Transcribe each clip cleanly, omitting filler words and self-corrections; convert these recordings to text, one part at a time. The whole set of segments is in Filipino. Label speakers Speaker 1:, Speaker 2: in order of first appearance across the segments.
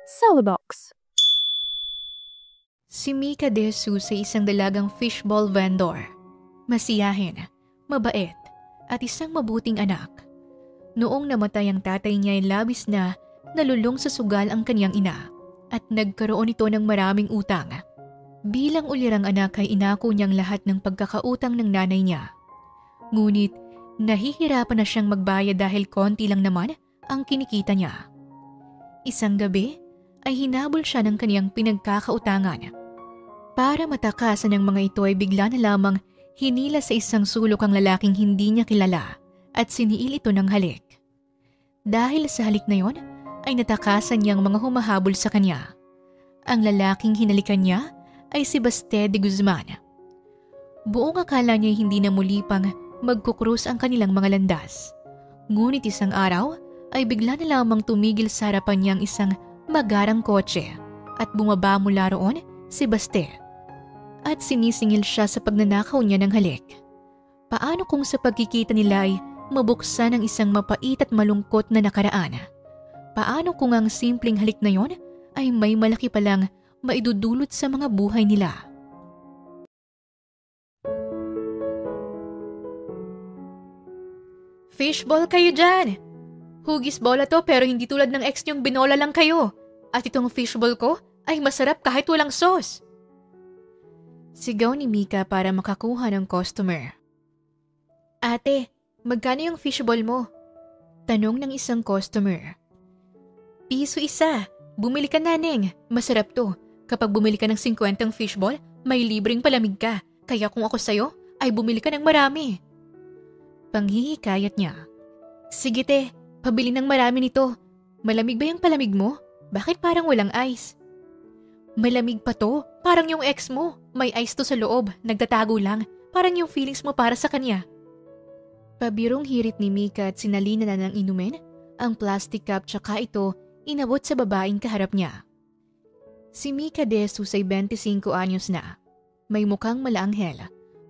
Speaker 1: Celebox.
Speaker 2: Si Mika De Jesus ay isang dalagang fishball vendor. Masiyahin, mabait, at isang mabuting anak. Noong namatay ang tatay niya ay labis na nalulung sa sugal ang kanyang ina at nagkaroon ito ng maraming utang. Bilang ulirang anak ay inako niyang lahat ng pagkakautang ng nanay niya. Ngunit nahihirapan na siyang magbayad dahil konti lang naman ang kinikita niya. Isang gabi ay hinabol siya ng kaniyang pinagkakautangan. Para matakasan ng mga ito ay bigla na lamang hinila sa isang sulok ang lalaking hindi niya kilala at siniil ito ng halik. Dahil sa halik na yon ay natakasan niyang mga humahabol sa kanya. Ang lalaking hinalikan niya ay si Baste de Guzman. Buong akala niya hindi na muli pang magkukrus ang kanilang mga landas. Ngunit isang araw ay bigla na lamang tumigil sa harapan niyang isang magarang kotse at bumaba mula roon si Baste. At sinisingil siya sa pagnanakaw niya ng halik. Paano kung sa pagkikita nila ay mabuksan ang isang mapait at malungkot na nakaraan? Paano kung ang simpleng halik na yon ay may malaki palang maidudulot sa mga buhay nila? Fishball kayo dyan! Hugis bola to pero hindi tulad ng ex niyong binola lang kayo. At itong fishball ko ay masarap kahit walang sauce. Sigaw ni Mika para makakuha ng customer. Ate, magkano yung fishball mo? Tanong ng isang customer. Piso isa. Bumili ka na, Neng. Masarap to. Kapag bumili ka ng 50 fishball, may libreng palamig ka. Kaya kung ako sayo, ay bumili ka ng marami. Panghihikayat niya. Sige te, pabili ng marami nito. Malamig ba yung palamig mo? Bakit parang walang ice? Malamig pa to. Parang yung ex mo. May ice to sa loob. Nagtatago lang. Parang yung feelings mo para sa kanya. Pabirong hirit ni Mika at sinalina na ng inumin ang plastic cup tsaka ito inabot sa babaeng kaharap niya. Si Mika De Jesus ay 25 anyos na. May mukhang malaanghel,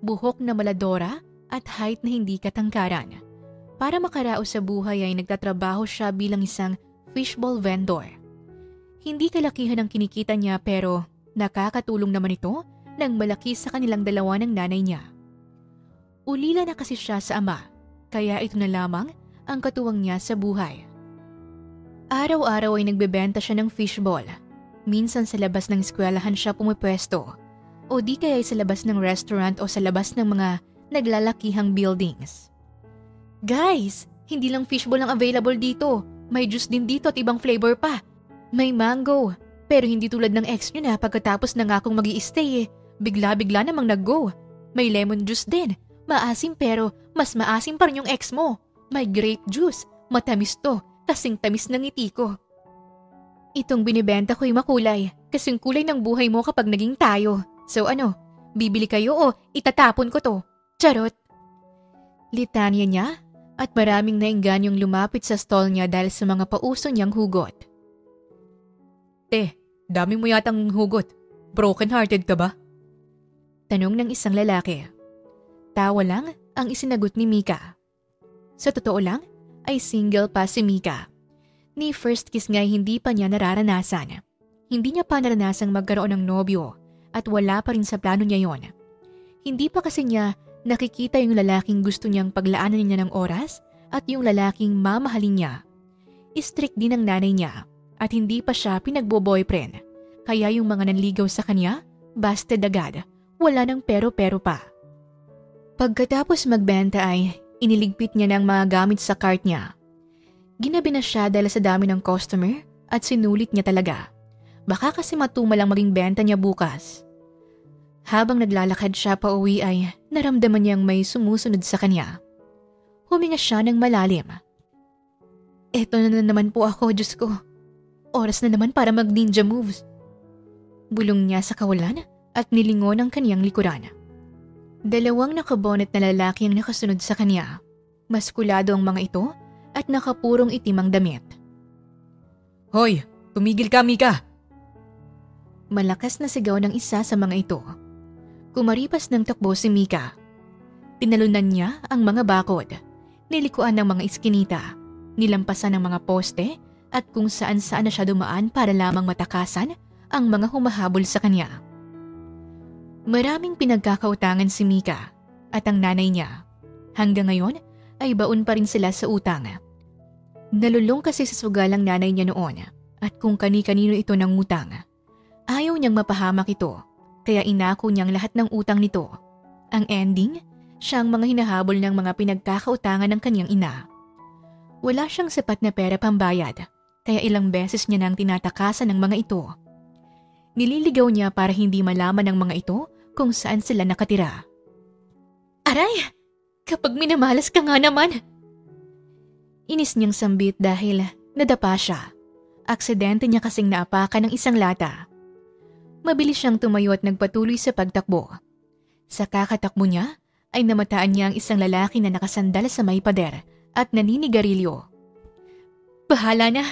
Speaker 2: buhok na maladora at height na hindi katangkaran. Para makaraos sa buhay ay nagtatrabaho siya bilang isang fishball vendor. Hindi kalakihan ang kinikita niya pero nakakatulong naman ito ng malaki sa kanilang dalawa ng nanay niya. Ulila na kasi siya sa ama, kaya ito na lamang ang katuwang niya sa buhay. Araw-araw ay nagbebenta siya ng fishball. Minsan sa labas ng eskwelahan siya pumipwesto o di kaya sa labas ng restaurant o sa labas ng mga naglalakihang buildings. Guys, hindi lang fishball ang available dito. May juice din dito at ibang flavor pa. May mango, pero hindi tulad ng ex nyo na pagkatapos na nga akong mag-i-stay bigla-bigla namang nag-go. May lemon juice din, maasim pero mas maasim pa rin yung ex mo. May grape juice, matamis to, kasing tamis ng ngiti ko. Itong binibenta ko'y makulay, kasing kulay ng buhay mo kapag naging tayo. So ano, bibili kayo o itatapon ko to? Charot! Litanya niya at maraming naingganyong lumapit sa stall niya dahil sa mga pauso niyang hugot. Dami mo yatang hugot. Broken-hearted ka ba? Tanong ng isang lalaki. Tawa lang ang isinagot ni Mika. Sa totoo lang, ay single pa si Mika. Ni first kiss nga hindi pa niya nararanasan. Hindi niya pa naranasang magkaroon ng nobyo at wala pa rin sa plano niya yon. Hindi pa kasi niya nakikita yung lalaking gusto niyang paglaanan niya ng oras at yung lalaking mamahalin niya. Strict din ang nanay niya. At hindi pa siya pinagbo-boyfriend. Kaya yung mga nanligaw sa kanya, busted agad. Wala nang pero-pero pa. Pagkatapos magbenta ay iniligpit niya ng mga gamit sa cart niya. Ginabi na siya dahil sa dami ng customer at sinulit niya talaga. Baka kasi matumal ang maging benta niya bukas. Habang naglalakad siya pa uwi ay naramdaman niyang may sumusunod sa kanya. Huminga siya ng malalim. Eto na naman po ako, Diyos ko. Oras na naman para mag-ninja moves. Bulong niya sa kawalan at nilingon ang kaniyang likuran. Dalawang nakabonet na lalaki ang nakasunod sa kanya. Maskulado ang mga ito at nakapurong itim ang damit. Hoy! Tumigil ka, Mika! Malakas na sigaw ng isa sa mga ito. Kumaripas ng takbo si Mika. Tinalunan niya ang mga bakod. Nilikuan ng mga iskinita. Nilampasan ng mga poste at kung saan-saan na siya dumaan para lamang matakasan ang mga humahabol sa kanya. Maraming pinagkakautangan si Mika at ang nanay niya. Hanggang ngayon ay baon pa rin sila sa utang. Nalulong kasi sa sugal ang nanay niya noon at kung kani-kanino ito nangutang. Ayaw niyang mapahamak ito kaya inako niyang lahat ng utang nito. Ang ending, siya ang mga hinahabol ng mga pinagkakautangan ng kanyang ina. Wala siyang sapat na pera pambayad kaya ilang beses niya nang tinatakasan ng mga ito. Nililigaw niya para hindi malaman ng mga ito kung saan sila nakatira. Aray! Kapag minamalas ka nga naman! Inis niyang sambit dahil nadapa siya. Aksidente niya kasing naapakan ng isang lata. Mabilis siyang tumayo at nagpatuloy sa pagtakbo. Sa kakatakbo niya ay namataan niya ang isang lalaki na nakasandal sa may pader at naninigarilyo. Bahala na!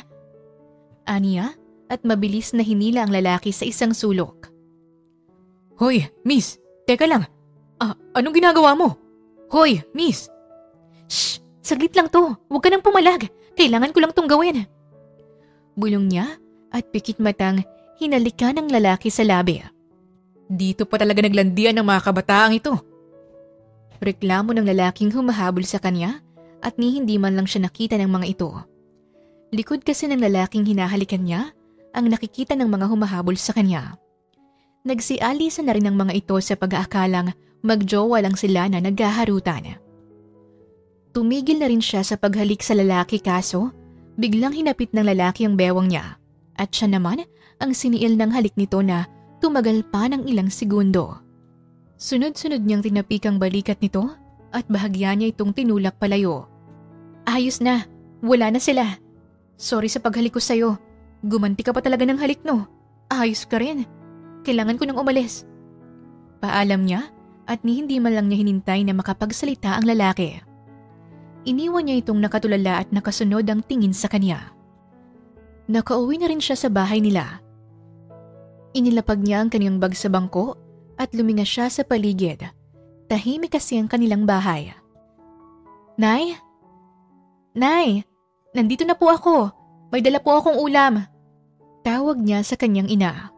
Speaker 2: Aniya at mabilis na hinila ang lalaki sa isang sulok. Hoy, miss! Teka lang! Anong ginagawa mo? Hoy, miss! Shh! Saglit lang to. Huwag ka nang pumalag. Kailangan ko lang tong gawin. Bulong niya at pikit matang hinalikan ng lalaki sa labi. Dito pa talaga naglandian ng mga kabataang ito. Reklamo ng lalaking humahabol sa kanya at ni hindi man lang siya nakita ng mga ito. Likod kasi ng lalaking hinahalikan niya ang nakikita ng mga humahabol sa kanya. Nagsialisa na rin ang mga ito sa pag-aakalang magjowa lang sila na naghaharutan. Tumigil na rin siya sa paghalik sa lalaki kaso biglang hinapit ng lalaki ang bewang niya at siya naman ang siniil ng halik nito na tumagal pa ng ilang segundo. Sunod-sunod niyang tinapik ang balikat nito at bahagya niya itong tinulak palayo. Ayos na, wala na sila. Sorry sa paghalik ko sa'yo. Gumanti ka pa talaga ng halik no. Ayos ka rin. Kailangan ko nang umalis. Paalam niya at ni hindi man lang niya hinintay na makapagsalita ang lalaki. Iniwan niya itong nakatulala at nakasunod ang tingin sa kanya. Nakauwi na rin siya sa bahay nila. Inilapag niya ang kanyang bag sa bangko at luminga siya sa paligid. Tahimik kasi ang kanilang bahay. Nay? Nay! Nandito na po ako. May dala po akong ulam. Tawag niya sa kanyang ina.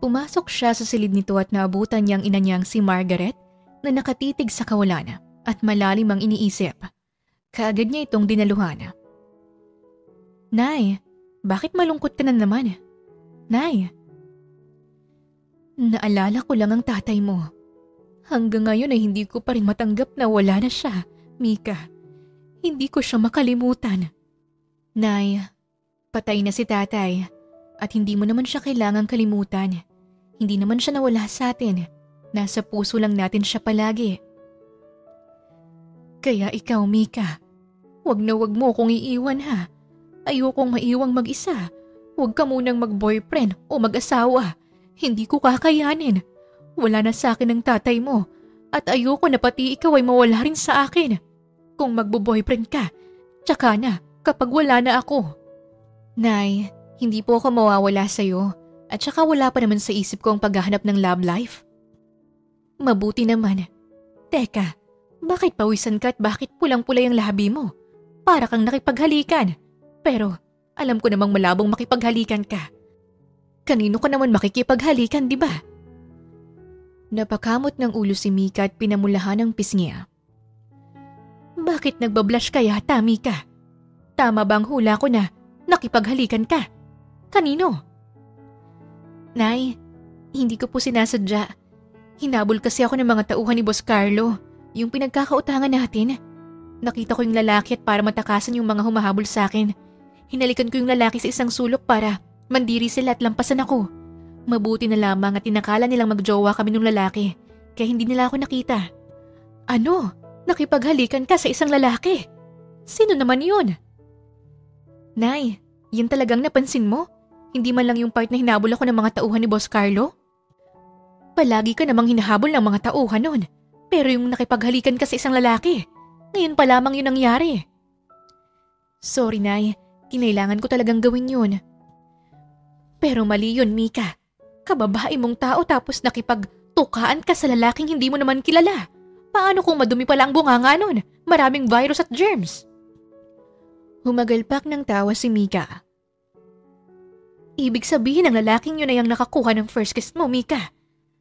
Speaker 2: Pumasok siya sa silid nito at naabutan niyang ina niyang si Margaret na nakatitig sa kawalan at malalim ang iniisip. Kaagad niya itong dinaluhan. Nay, bakit malungkot ka na naman? Nay. Naalala ko lang ang tatay mo. Hanggang ngayon ay hindi ko pa rin matanggap na wala na siya, Mika. Hindi ko siya makalimutan. Nay, patay na si tatay at hindi mo naman siya kailangang kalimutan. Hindi naman siya nawala sa atin. Nasa puso lang natin siya palagi. Kaya ikaw, Mika, wag na wag mo kong iiwan ha. Ayokong maiwang mag-isa. Huwag ka munang mag-boyfriend o mag-asawa. Hindi ko kakayanin. Wala na sa akin ang tatay mo at ayoko na pati ikaw ay mawala rin sa akin. Kung magbo-boyfriend ka, tsaka na kapag wala na ako. Nay, hindi po ako mawawala sa'yo at tsaka wala pa naman sa isip ko ang paghahanap ng love life. Mabuti naman. Teka, bakit pawisan ka at bakit pulang-pulay ang labi mo? Para kang nakipaghalikan. Pero alam ko namang malabong makipaghalikan ka. Kanino ka naman makikipaghalikan, di ba? Napakamot ng ulo si Mika at pinamulahan ang pisngi. Bakit nagbablush ka yata, Mika? Tama bang hula ko na nakipaghalikan ka? Kanino? Nay, hindi ko po sinasadya. Hinabol kasi ako ng mga tauhan ni Boss Carlo, yung pinagkakautangan natin. Nakita ko yung lalaki at para matakasan yung mga humahabol sa akin. Hinalikan ko yung lalaki sa isang sulok para mandiri sila at lampasan ako. Mabuti na lamang at tinakala nilang magjowa kami ng lalaki, kaya hindi nila ako nakita. Ano? Nakipaghalikan ka sa isang lalaki? Sino naman yun? Nay, yan talagang napansin mo? Hindi man lang yung part na hinabol ako ng mga tauhan ni Boss Carlo? Palagi ka namang hinahabol ng mga tauhan nun, pero yung nakipaghalikan ka sa isang lalaki, ngayon pa lamang yun nangyari. Sorry, Nay. Kinailangan ko talagang gawin yun. Pero mali yun, Mika. Kababae mong tao tapos nakipagtukaan ka sa lalaking hindi mo naman kilala. Paano kung madumi pala ang bunganga nun? Maraming virus at germs. Humagalpak ng tawa si Mika. Ibig sabihin ang lalaking yun ay ang nakakuha ng first kiss mo, Mika.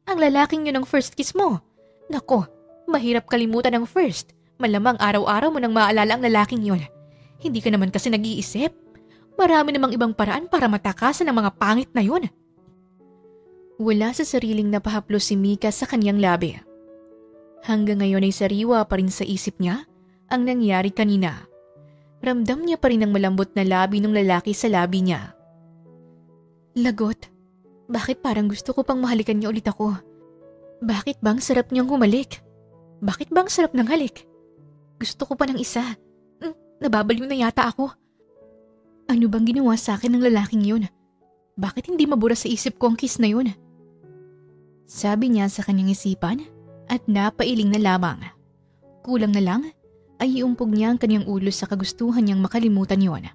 Speaker 2: Ang lalaking yun ang first kiss mo. Nako, mahirap kalimutan ang first. Malamang araw-araw mo nang maalala ang lalaking yun. Hindi ka naman kasi nag-iisip. Marami namang ibang paraan para matakasan ang mga pangit na yun. Wala sa sariling napahaplos si Mika sa kanyang labi. Hanggang ngayon ay sariwa pa rin sa isip niya ang nangyari kanina. Ramdam niya pa rin ang malambot na labi ng lalaki sa labi niya. Lagot, bakit parang gusto ko pang mahalikan niya ulit ako? Bakit bang sarap niyang humalik? Bakit bang sarap ng halik? Gusto ko pa ng isa. Nababaliw na yata ako. Ano bang ginawa sa akin ng lalaking yun? Bakit hindi mabura sa isip ko ang kiss na yun? Sabi niya sa kanyang isipan at napailing na lamang. Kulang na lang ay iumpog niya ang kanyang ulo sa kagustuhan niyang makalimutan yon.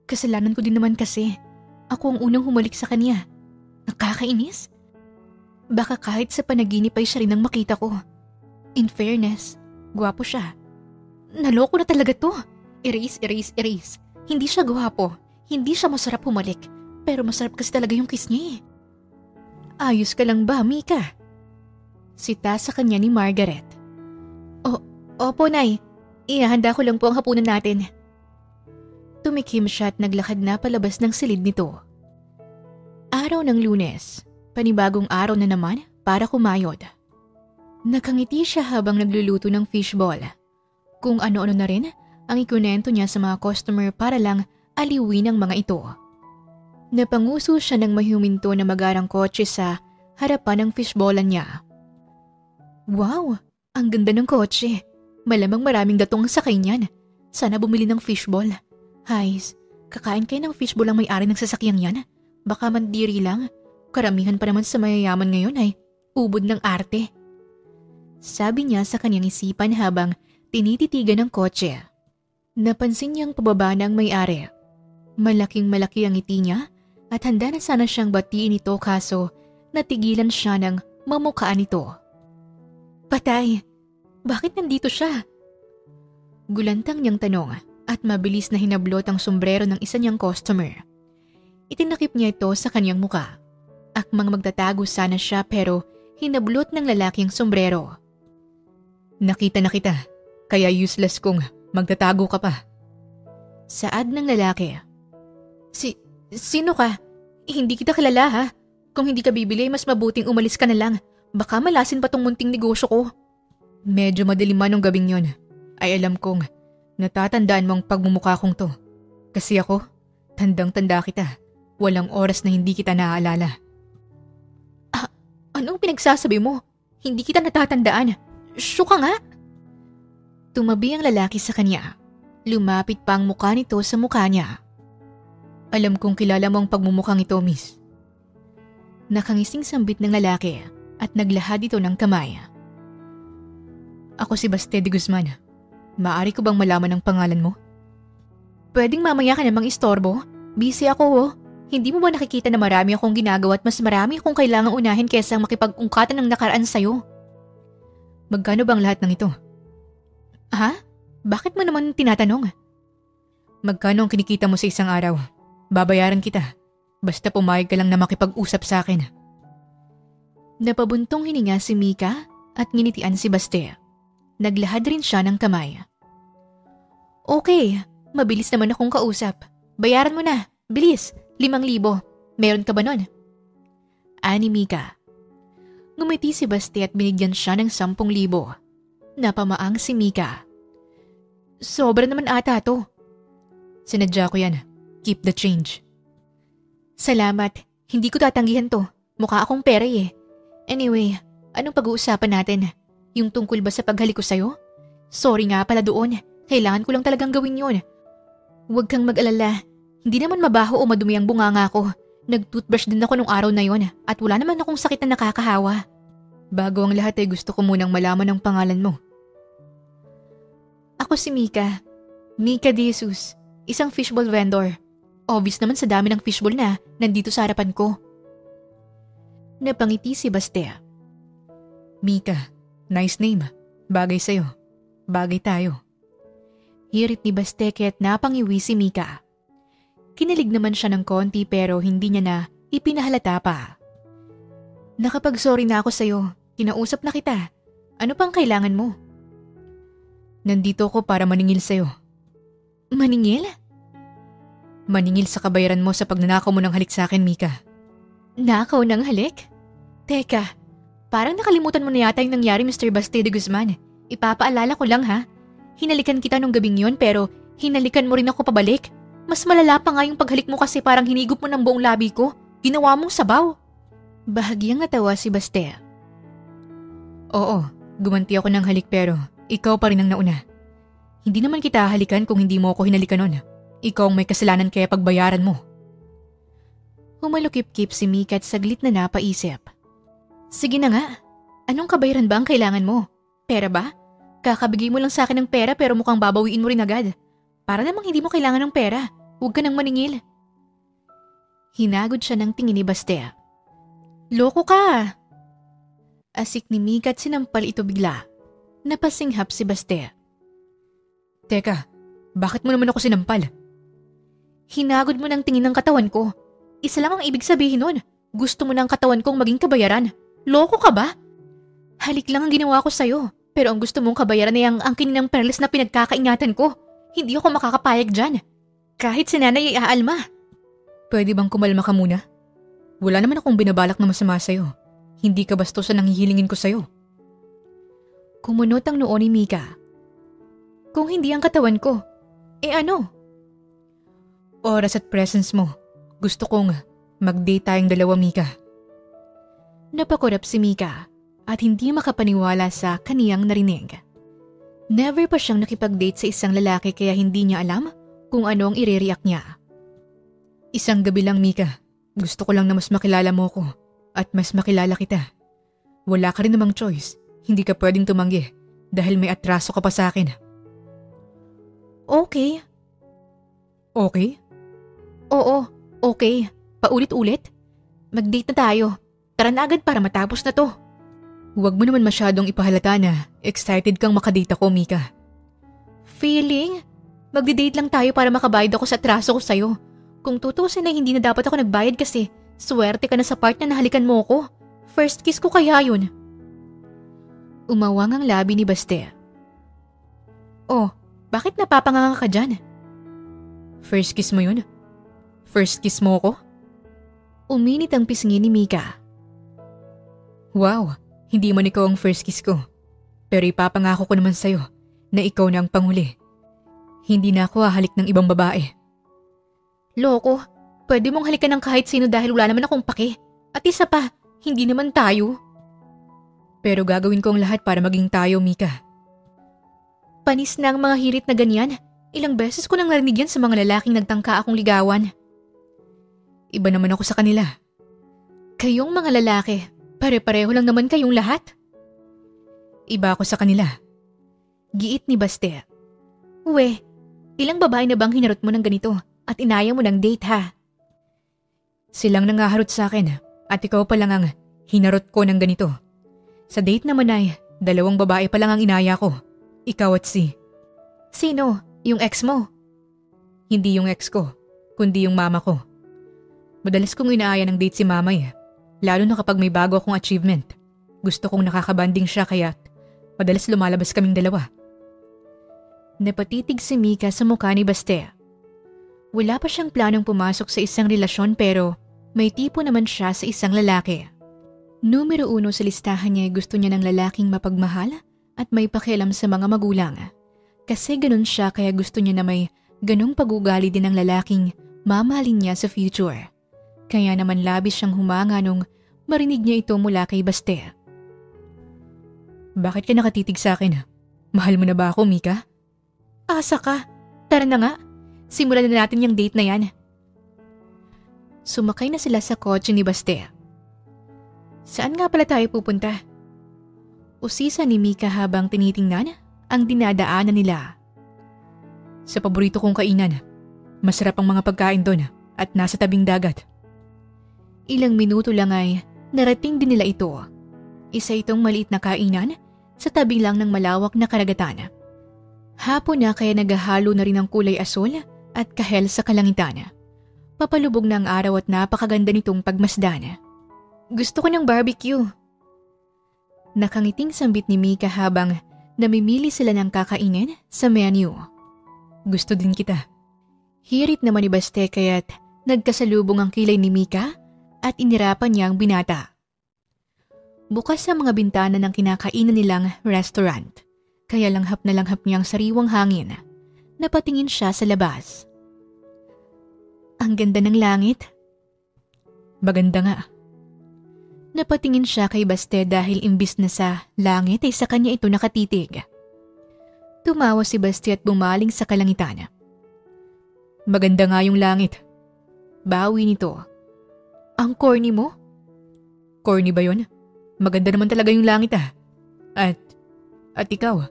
Speaker 2: Kasalanan ko din naman kasi. Ako ang unang humalik sa kanya. Nakakainis? Baka kahit sa panaginip ay siya rin ang makita ko. In fairness, gwapo siya. Naloko na talaga to. Erase. Hindi siya gwapo. Hindi siya masarap humalik. Pero masarap kasi talaga yung kiss niya eh. Ayos ka lang ba, Mika? Sita sa kanya ni Margaret. Opo, Nay. Ihahanda ko lang po ang hapunan natin. Tumikim siya at naglakad na palabas ng silid nito. Araw ng Lunes, panibagong araw na naman para kumayod. Nakangiti siya habang nagluluto ng fishball. Kung ano-ano na rin ang ikunento niya sa mga customer para lang aliwin ang mga ito. Napanguso siya ng mahuminto na magarang kotse sa harapan ng fishballan niya. Wow, ang ganda ng kotse. Malamang maraming datong sakay niyan. Sana bumili ng fishball. Hays, kakain kayo ng fishball ang may-ari ng sasakyang yan. Baka mandiri lang. Karamihan pa naman sa mayayaman ngayon ay ubod ng arte. Sabi niya sa kanyang isipan habang tinititigan ng kotse. Napansin niyang pababa na ang may-ari. Malaking-malaki ang ngiti niya at handa na sana siyang batiin ito kaso natigilan siya ng mamukhaan ito. Patay! Bakit nandito siya? Gulantang niyang tanong at mabilis na hinablot ang sombrero ng isa niyang customer. Itinakip niya ito sa kanyang muka. Akmang magtatago sana siya pero hinablot ng lalaki ang sombrero. Nakita na kita, kaya useless kung magtatago ka pa. Saad ng lalaki. Sino ka? Hindi kita kilala ha. Kung hindi ka bibili, mas mabuting umalis ka na lang. Baka malasin pa tong munting negosyo ko. Medyo madilim man nung gabing yon. Ay alam kong natatandaan mong pagmumukha kong to. Kasi ako, tandang-tanda kita. Walang oras na hindi kita naaalala. Anong pinagsasabi mo? Hindi kita natatandaan. Syo ka nga? Tumabi ang lalaki sa kanya. Lumapit pa ang mukha nito sa mukha niya. Alam kong kilala mo ang pagmumukhang ito, miss. Nakangising sambit ng lalaki at naglahad ito ng kamay. Ako si Baste de Guzman. Maaari ko bang malaman ang pangalan mo? Pwedeng mamaya ka namang istorbo. Busy ako oh. Hindi mo ba nakikita na marami akong ginagawa at mas marami akong kailangang unahin kaysa makipag-ungkatan ng nakaraan sa'yo? Magkano bang lahat ng ito? Ha? Bakit mo naman tinatanong? Magkano ang kinikita mo sa isang araw? Babayaran kita. Basta pumayag ka lang na makipag-usap sa akin. Napabuntong hininga si Mika at nginitian si Baste. Naglahad rin siya ng kamay. Okay, mabilis naman akong kausap. Bayaran mo na, bilis, 5,000. Meron ka ba nun? Ani Mika. Ngumiti si Baste at binigyan siya ng 10,000. Napamaang si Mika. Sobra naman ata to. Sinadya ko yan. Keep the change. Salamat. Hindi ko tatanggihan to. Mukha akong pera eh. Anyway, anong pag-uusapan natin? Yung tungkol ba sa paghalik ko sa'yo? Sorry nga pala doon. Kailangan ko lang talagang gawin yun. Huwag kang mag-alala. Hindi naman mabaho o madumi ang bunganga ko. Nag-toothbrush din ako nung araw na yon at wala naman akong sakit na nakakahawa. Bago ang lahat ay gusto ko munang malaman ang pangalan mo. Ako si Mika. Mika De Jesus. Isang fishbowl vendor. Obvious naman sa dami ng fishbowl na nandito sa harapan ko. Napangiti si Baste. Mika. Nice name. Bagay sa'yo. Bagay tayo. Hirit ni Baste kaya't napangiwi si Mika. Kinilig naman siya ng konti pero hindi niya na ipinahalata pa. Nakapag-sorry na ako sa'yo. Kinausap na kita. Ano pang kailangan mo? Nandito ako para maningil sa'yo. Maningil? Maningil sa kabayaran mo sa pagnanakaw mo ng halik sa akin, Mika. Nakaw ng halik? Teka, parang nakalimutan mo na yata yung nangyari, Mr. Baste de Guzman. Ipapaalala ko lang ha. Hinalikan kita nung gabing yon pero hinalikan mo rin ako pabalik. Mas malala pa nga yung paghalik mo kasi parang hinigop mo ng buong labi ko. Ginawa mong sabaw. Bahagyang natawa si Baste. Oo, gumanti ako ng halik pero ikaw pa rin ang nauna. Hindi naman kita halikan kung hindi mo ako hinalikan nun. Ikaw ang may kasalanan kaya pagbayaran mo. Humalukip-kip si Mika at saglit na napaisip. Sige na nga, anong kabayaran ba ang kailangan mo? Pera ba? Kakabigay mo lang sa akin ng pera pero mukhang babawiin mo rin agad. Para namang hindi mo kailangan ng pera, huwag ka nang maningil. Hinagod siya ng tingin ni Baste. Loko ka! Asik ni Mika at sinampal ito bigla. Napasinghap si Baste. Teka, bakit mo naman ako sinampal? Hinagod mo ng tingin ng katawan ko. Isa lang ang ibig sabihin nun. Gusto mo ng katawan kong maging kabayaran. Loko ka ba? Halik lang ang ginawa ko sa'yo. Pero ang gusto mong kabayaran ay ang angkin ng perles na pinagkakaingatan ko. Hindi ako makakapayag dyan. Kahit si nanay ay aalma. Pwede bang kumalma ka muna? Wala naman akong binabalak na masama sa'yo. Hindi ka bastos sa nanghihilingin ko sa'yo. Kumunot ang noo ni Mika. Kung hindi ang katawan ko, ano? Oras at presence mo. Gusto kong mag-date tayong dalawa, Mika. Napakurap si Mika at hindi makapaniwala sa kaniyang narinig. Never pa siyang nakipag-date sa isang lalaki kaya hindi niya alam kung ano ang i-react niya. Isang gabi lang, Mika. Gusto ko lang na mas makilala mo ko at mas makilala kita. Wala ka rin namang choice. Hindi ka pwedeng tumanggi dahil may atraso ka pa sa akin. Okay. Okay? Oo, okay. Paulit-ulit. Mag-date na tayo. Tara na agad para matapos na to. Huwag mo naman masyadong ipahalata na excited kang makadate ako, Mika. Feeling? Magdi-date lang tayo para makabayad ako sa atraso ko sa'yo. Kung tutusin na hindi na dapat ako nagbayad kasi swerte ka na sa part na nahalikan mo ko. First kiss ko kaya yun. Umawang ang labi ni Baste. Oh, bakit napapanganga ka dyan? First kiss mo yun? First kiss mo ko? Uminit ang pisngi ni Mika. Wow, hindi man ikaw ang first kiss ko. Pero ipapangako ko naman sa'yo na ikaw na ang panghuli. Hindi na ako hahalik ng ibang babae. Loko, pwede mong halikan ng kahit sino dahil wala naman akong pake. At isa pa, hindi naman tayo. Pero gagawin ko ang lahat para maging tayo, Mika. Panis na ang mga hirit na ganyan. Ilang beses ko nang narinig yan sa mga lalaking nagtangka akong ligawan. Iba naman ako sa kanila. Kayong mga lalaki, pare-pareho lang naman kayong lahat. Iba ako sa kanila. Giit ni Baste. Uwe, ilang babae na bang hinarot mo ng ganito at inaya mo ng date ha? Silang nangaharot sa akin at ikaw pa lang ang hinarot ko ng ganito. Sa date naman ay 2 babae pa lang ang inaya ko. Ikaw at si... Sino? Yung ex mo? Hindi yung ex ko, kundi yung mama ko. Madalas kong inaaya ng date si mama lalo na kapag may bago akong achievement. Gusto kong nakakabanding siya kaya madalas lumalabas kaming dalawa. Napatitig si Mika sa mukha ni Baste. Wala pa siyang planong pumasok sa isang relasyon pero may tipo naman siya sa isang lalaki. Numero 1 sa listahan niya ay gusto niya ng lalaking mapagmahal at may pakialam sa mga magulang. Kasi ganun siya kaya gusto niya na may ganung pagugali din ng lalaking mamahalin niya sa future. Kaya naman labis siyang humanga nung marinig niya ito mula kay Baste. Bakit ka nakatitig sa akin? Mahal mo na ba ako, Mika? Asa ka? Tara na nga. Simulan na natin yung date na yan. Sumakay na sila sa kotse ni Baste. Saan nga pala tayo pupunta? Usisa ni Mika habang tinitingnan ang dinadaanan nila. Sa paborito kong kainan. Masarap ang mga pagkain doon at nasa tabing dagat. Ilang minuto lang ay narating din nila ito. Isa itong maliit na kainan sa tabi lang ng malawak na karagatan. Hapon na kaya naghahalo na rin ang kulay asul at kahel sa kalangitan. Papalubog na ang araw at napakaganda nitong pagmasdan. Gusto ko ng barbecue. Nakangiting sambit ni Mika habang namimili sila ng kakainin sa menu. Gusto din kita. Hirit naman ni Baste kaya't nagkasalubong ang kilay ni Mika at inirapan niya ang binata. Bukas sa mga bintana ng kinakainan nilang restaurant, kaya langhap na langhap niya ang sariwang hangin. Napatingin siya sa labas. Ang ganda ng langit. Maganda nga. Napatingin siya kay Baste dahil imbis na sa langit ay sa kanya ito nakatitig. Tumawa si Baste at bumaling sa kalangitan. Maganda nga yung langit. Bawi nito. Ang corny mo? Corny ba yun? Maganda naman talaga yung langit ah. At ikaw?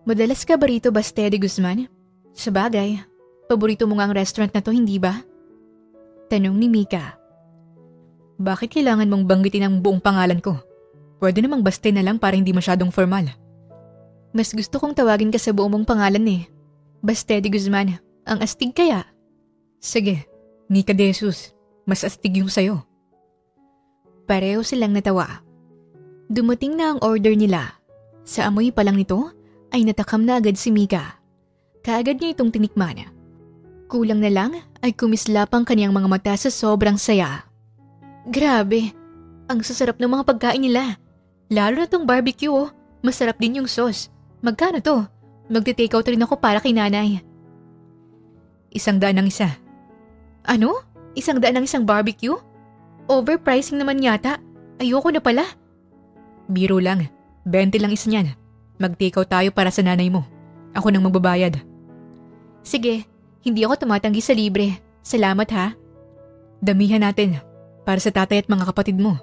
Speaker 2: Madalas ka ba rito, Baste de Guzman? Sabagay, paborito mo nga ang restaurant na to, hindi ba? Tanong ni Mika. Bakit kailangan mong banggitin ang buong pangalan ko? Pwede namang Baste na lang para hindi masyadong formal. Mas gusto kong tawagin ka sa buong mong pangalan eh. Baste de Guzman, ang astig kaya? Sige, Mika de Jesus, mas astig yung sayo. Pareho silang natawa. Dumating na ang order nila. Sa amoy pa lang nito ay natakam na agad si Mika. Kaagad niya itong tinikman. Kulang na lang ay kumislap ang kaniyang mga mata sa sobrang saya. Grabe, ang sasarap ng mga pagkain nila. Lalo na tong barbecue oh, masarap din yung sauce. Magkano to? Magte-takeout rin ako para kay nanay. 100 ang isa. Ano? 100 ang isang barbecue? Overpricing naman yata. Ayoko na pala. Biro lang. 20 lang isa niyan. Mag-takeout tayo para sa nanay mo. Ako nang magbabayad. Sige, hindi ako tumatanggi sa libre. Salamat ha. Damihan natin. Para sa tatay at mga kapatid mo.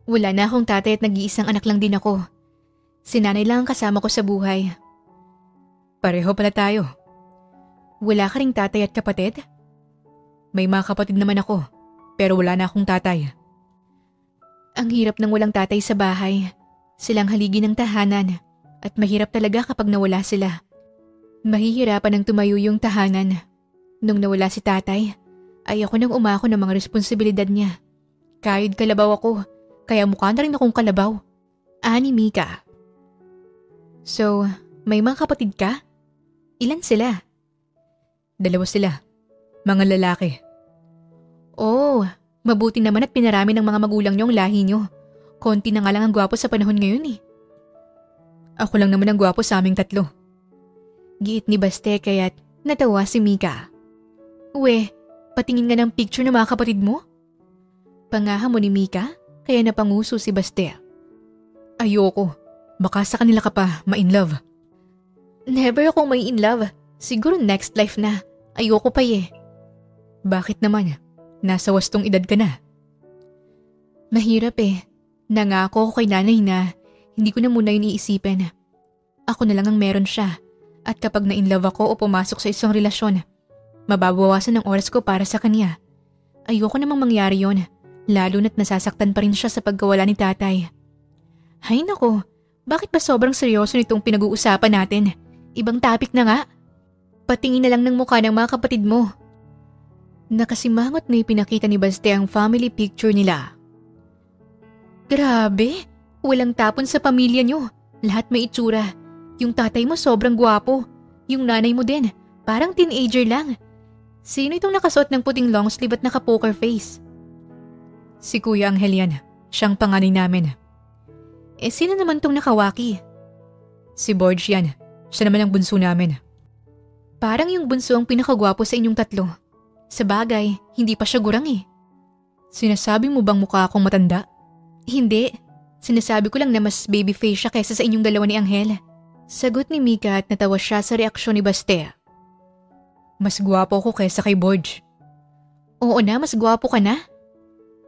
Speaker 2: Wala na akong tatay at nag-iisang anak lang din ako. Si nanay lang ang kasama ko sa buhay. Pareho pala tayo. Wala ka ring tatay at kapatid? May mga kapatid naman ako. Pero wala na akong tatay. Ang hirap ng walang tatay sa bahay. Silang haligi ng tahanan. At mahirap talaga kapag nawala sila. Mahihirapan ang tumayo yung tahanan. Nung nawala si tatay, ay ako nang umako ng mga responsibilidad niya. Kahit kalabaw ako, kaya mukha na rin akong kalabaw. Ani Mika. So, may mga kapatid ka? Ilan sila? 2 sila. Mga lalaki. Oh, mabuti naman at pinarami ng mga magulang niyo ang lahi niyo. Konti na nga lang ang gwapo sa panahon ngayon eh. Ako lang naman ang gwapo sa aming 3. Giit ni Baste kaya't natawa si Mika. Uwe, patingin nga ng picture ng mga kapatid mo? Pangaha mo ni Mika kaya napanguso si Baste. Ayoko, baka sa kanila ka pa ma-in-love. Never akong may in love. Siguro next life na. Ayoko pa eh. Bakit naman? Nasa wastong edad ka na. Mahirap eh. Nangako ako kay nanay na hindi ko na muna yun iisipin. Ako na lang ang meron siya. At kapag na-inlove ako o pumasok sa isang relasyon, mababawasan ang oras ko para sa kanya. Ayoko namang mangyari yon, lalo na't nasasaktan pa rin siya sa pagkawala ni tatay. Hay nako, bakit ba sobrang seryoso nitong pinag-uusapan natin? Ibang topic na nga. Patingin na lang ng mukha ng mga kapatid mo. Nakasimangot na ipinakita ni Baste ang family picture nila. Grabe, walang tapon sa pamilya niyo. Lahat may itsura. Yung tatay mo sobrang gwapo. Yung nanay mo din, parang teenager lang. Sino itong nakasuot ng puting long sleeve at naka-poker face? Si Kuya Angel yan. Siyang panganay namin. Sino naman tong nakawaki? Si Borge yan. Siya naman ang bunso namin. Parang yung bunso ang pinakagwapo sa inyong 3. Sa bagay, hindi pa siya gurang eh. Sinasabi mo bang mukha akong matanda? Hindi. Sinasabi ko lang na mas baby face siya kaysa sa inyong dalawa ni Angel. Sagot ni Mika at natawa siya sa reaksyon ni Baste. Mas gwapo ko kaysa kay Borge. Oo na, mas gwapo ka na.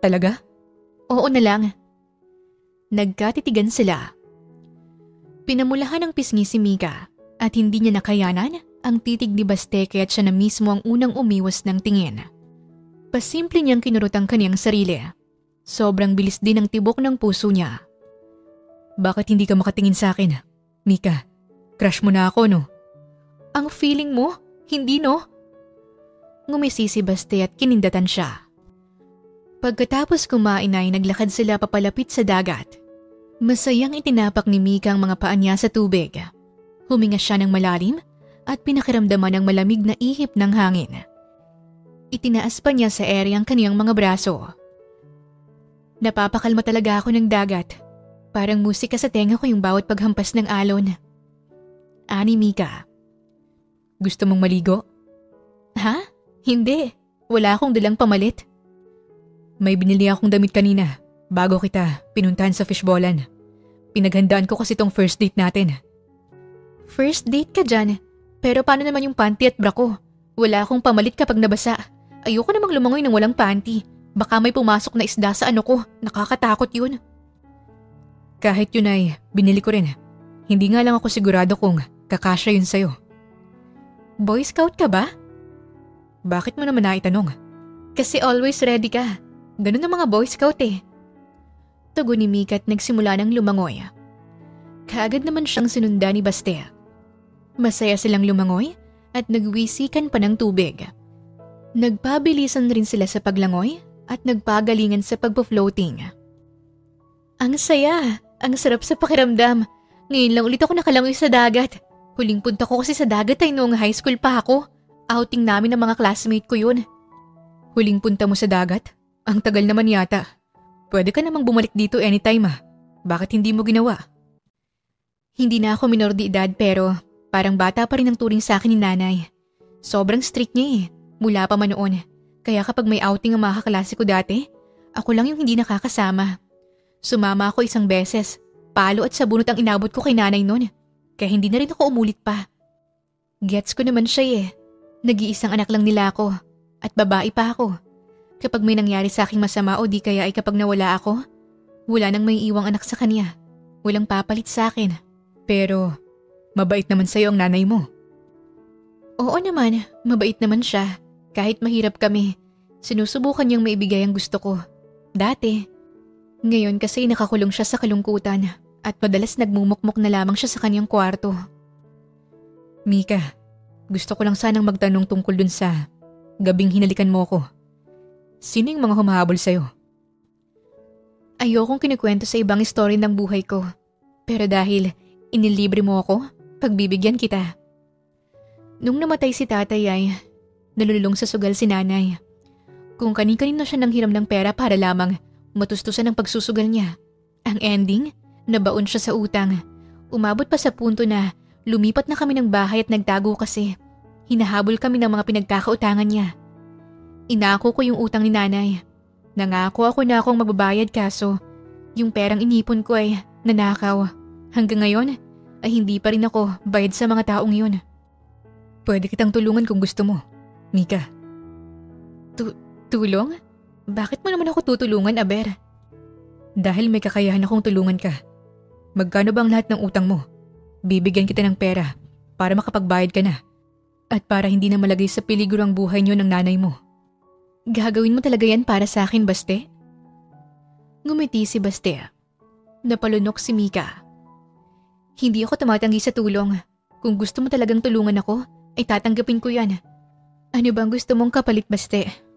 Speaker 2: Talaga? Oo na lang. Nagkatitigan sila. Pinamulahan ng pisngi si Mika at hindi niya nakayanan ang titig ni Baste kaya't siya na mismo ang unang umiwas ng tingin. Pasimple niyang kinurot ang kaniyang sarili. Sobrang bilis din ang tibok ng puso niya. Bakit hindi ka makatingin sa akin? Mika, crush mo na ako no? Ang feeling mo? Hindi no? Ngumisi si Baste at kinindatan siya. Pagkatapos kumain ay naglakad sila papalapit sa dagat. Masayang itinapak ni Mika ang mga paa niya sa tubig. Huminga siya ng malalim at pinakiramdaman ang malamig na ihip ng hangin. Itinaas pa niya sa ere ang kaniyang mga braso. Napapakalma talaga ako ng dagat. Parang musika sa tenga ko yung bawat paghampas ng alon. Ani Mika. Gusto mong maligo? Ha? Hindi. Wala akong dalang pamalit. May binili akong damit kanina bago kita pinuntahan sa fishballan. Pinaghandaan ko kasi tong first date natin. First date ka dyan? Pero paano naman yung panty at bra ko? Wala akong pamalit kapag nabasa. Ayoko namang lumangoy ng walang panty. Baka may pumasok na isda sa ano ko. Nakakatakot yun. Kahit yun ay binili ko rin. Hindi nga lang ako sigurado kung kakasya yun sa'yo. Boy Scout ka ba? Bakit mo naman naitanong? Kasi always ready ka. Ganun ang mga Boy Scout eh. Tugon ni Mika at nagsimula ng lumangoy. Kaagad naman siyang sinunda ni Baste. Masaya silang lumangoy at nagwisikan pa ng tubig. Nagpabilisan rin sila sa paglangoy at nagpagalingan sa pagpo-floating. Ang saya! Ang sarap sa pakiramdam. Ngayon lang ulit ako nakalangoy sa dagat. Huling punta ko kasi sa dagat ay noong high school pa ako. Outing namin ng mga classmate ko yun. Huling punta mo sa dagat? Ang tagal naman yata. Pwede ka namang bumalik dito anytime ah. Bakit hindi mo ginawa? Hindi na ako minor de edad pero parang bata pa rin ang turing sa akin ni nanay. Sobrang strict niya eh. Mula pa man noon. Kaya kapag may outing ang mga kaklase ko dati, ako lang yung hindi nakakasama. Sumama ako isang beses. Palo at sabunot ang inabot ko kay nanay noon. Kaya hindi na rin ako umulit pa. Gets ko naman siya eh. Nag-iisang anak lang nila ako. At babae pa ako. Kapag may nangyari sa aking masama o di kaya ay kapag nawala ako, wala nang may iwang anak sa kanya. Walang papalit sa akin. Pero, mabait naman sa'yo ang nanay mo. Oo naman, mabait naman siya. Kahit mahirap kami, sinusubukan niyang maibigay ang gusto ko. Dati. Ngayon kasi nakakulong siya sa kalungkutan at madalas nagmumukmok na lamang siya sa kanyang kwarto. Mika, gusto ko lang sanang magtanong tungkol dun sa gabing hinalikan mo ko. Sino yung mga humahabol sa'yo? Ayokong kinikwento sa ibang story ng buhay ko. Pero dahil inilibre mo ako, pagbibigyan kita. Nung namatay si tatay ay nalululong sa sugal si nanay. Kung kani-kanino siya nang hiram ng pera para lamang matustusan ang pagsusugal niya. Ang ending, nabaon siya sa utang. Umabot pa sa punto na lumipat na kami ng bahay at nagtago kasi hinahabol kami ng mga pinagkakautangan niya. Inako ko yung utang ni nanay. Nangako ako na akong magbabayad kaso yung perang inipon ko ay nanakaw. Hanggang ngayon ay hindi pa rin ako bayad sa mga taong yun. Pwede kitang tulungan kung gusto mo, Mika. Tulong? Bakit mo naman ako tutulungan, Aber? Dahil may kakayahan akong tulungan ka. Magkano bang lahat ng utang mo? Bibigyan kita ng pera para makapagbayad ka na. At para hindi na malagay sa peligro ang buhay niyo ng nanay mo. Gagawin mo talaga yan para sa akin, Baste? Ngumiti si Baste. Napalunok si Mika. Hindi ako tumatanggi sa tulong. Kung gusto mo talagang tulungan ako, ay tatanggapin ko yan. Ano bang gusto mong kapalit, Baste?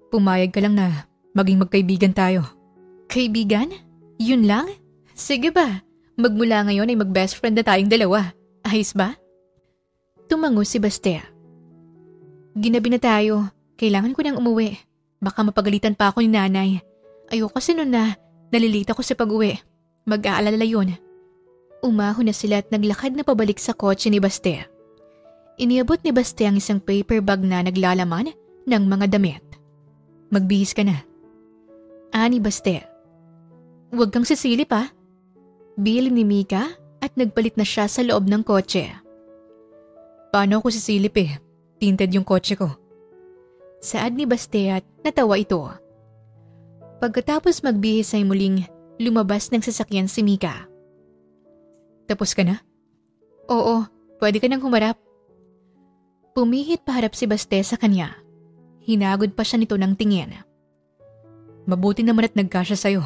Speaker 2: Pumayag ka lang na maging magkaibigan tayo. Kaibigan? Yun lang? Sige ba? Magmula ngayon ay mag-best friend na tayong dalawa. Ayos ba? Tumango si Baste. Ginabi na tayo. Kailangan ko nang umuwi. Baka mapagalitan pa ako ni nanay. Ayoko kasi nun na nalilita ko sa pag-uwi. Mag-aalala yun. Umahon na sila at naglakad na pabalik sa kotse ni Baste. Iniabot ni Baste ang isang paper bag na naglalaman ng mga damit. Magbihis ka na. Ani Baste. Huwag kang sisilip ha. Bilin ni Mika at nagpalit na siya sa loob ng kotse. Paano ako sisilip eh? Tinted yung kotse ko. Saad ni Baste at natawa ito. Pagkatapos magbihis ay muling lumabas ng sasakyan si Mika. Tapos ka na? Oo, pwede ka nang humarap. Pumihit paharap si Baste sa kanya. Hinagod pa siya nito ng tingin. Mabuti naman at nagkasya sa'yo.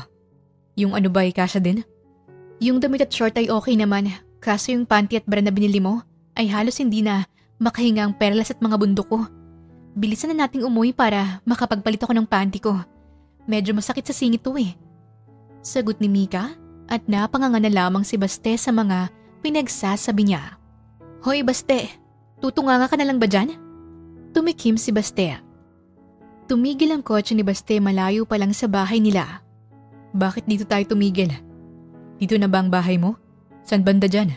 Speaker 2: Yung ano ba ay kasya din? Yung damit at short ay okay naman. Kaso yung panty at bra na binili mo ay halos hindi na makahinga ang perlas at mga bundok ko. Bilisan na nating umuwi para makapagpalit ako ng panty ko. Medyo masakit sa singit to eh. Sagot ni Mika at napanganga na lamang si Baste sa mga pinagsasabi niya. Hoy Baste, tutunganga ka na lang ba dyan? Tumikim si Baste. Tumigil ang kotse ni Baste malayo pa lang sa bahay nila. Bakit dito tayo tumigil? Dito na ba ang bahay mo? San banda dyan?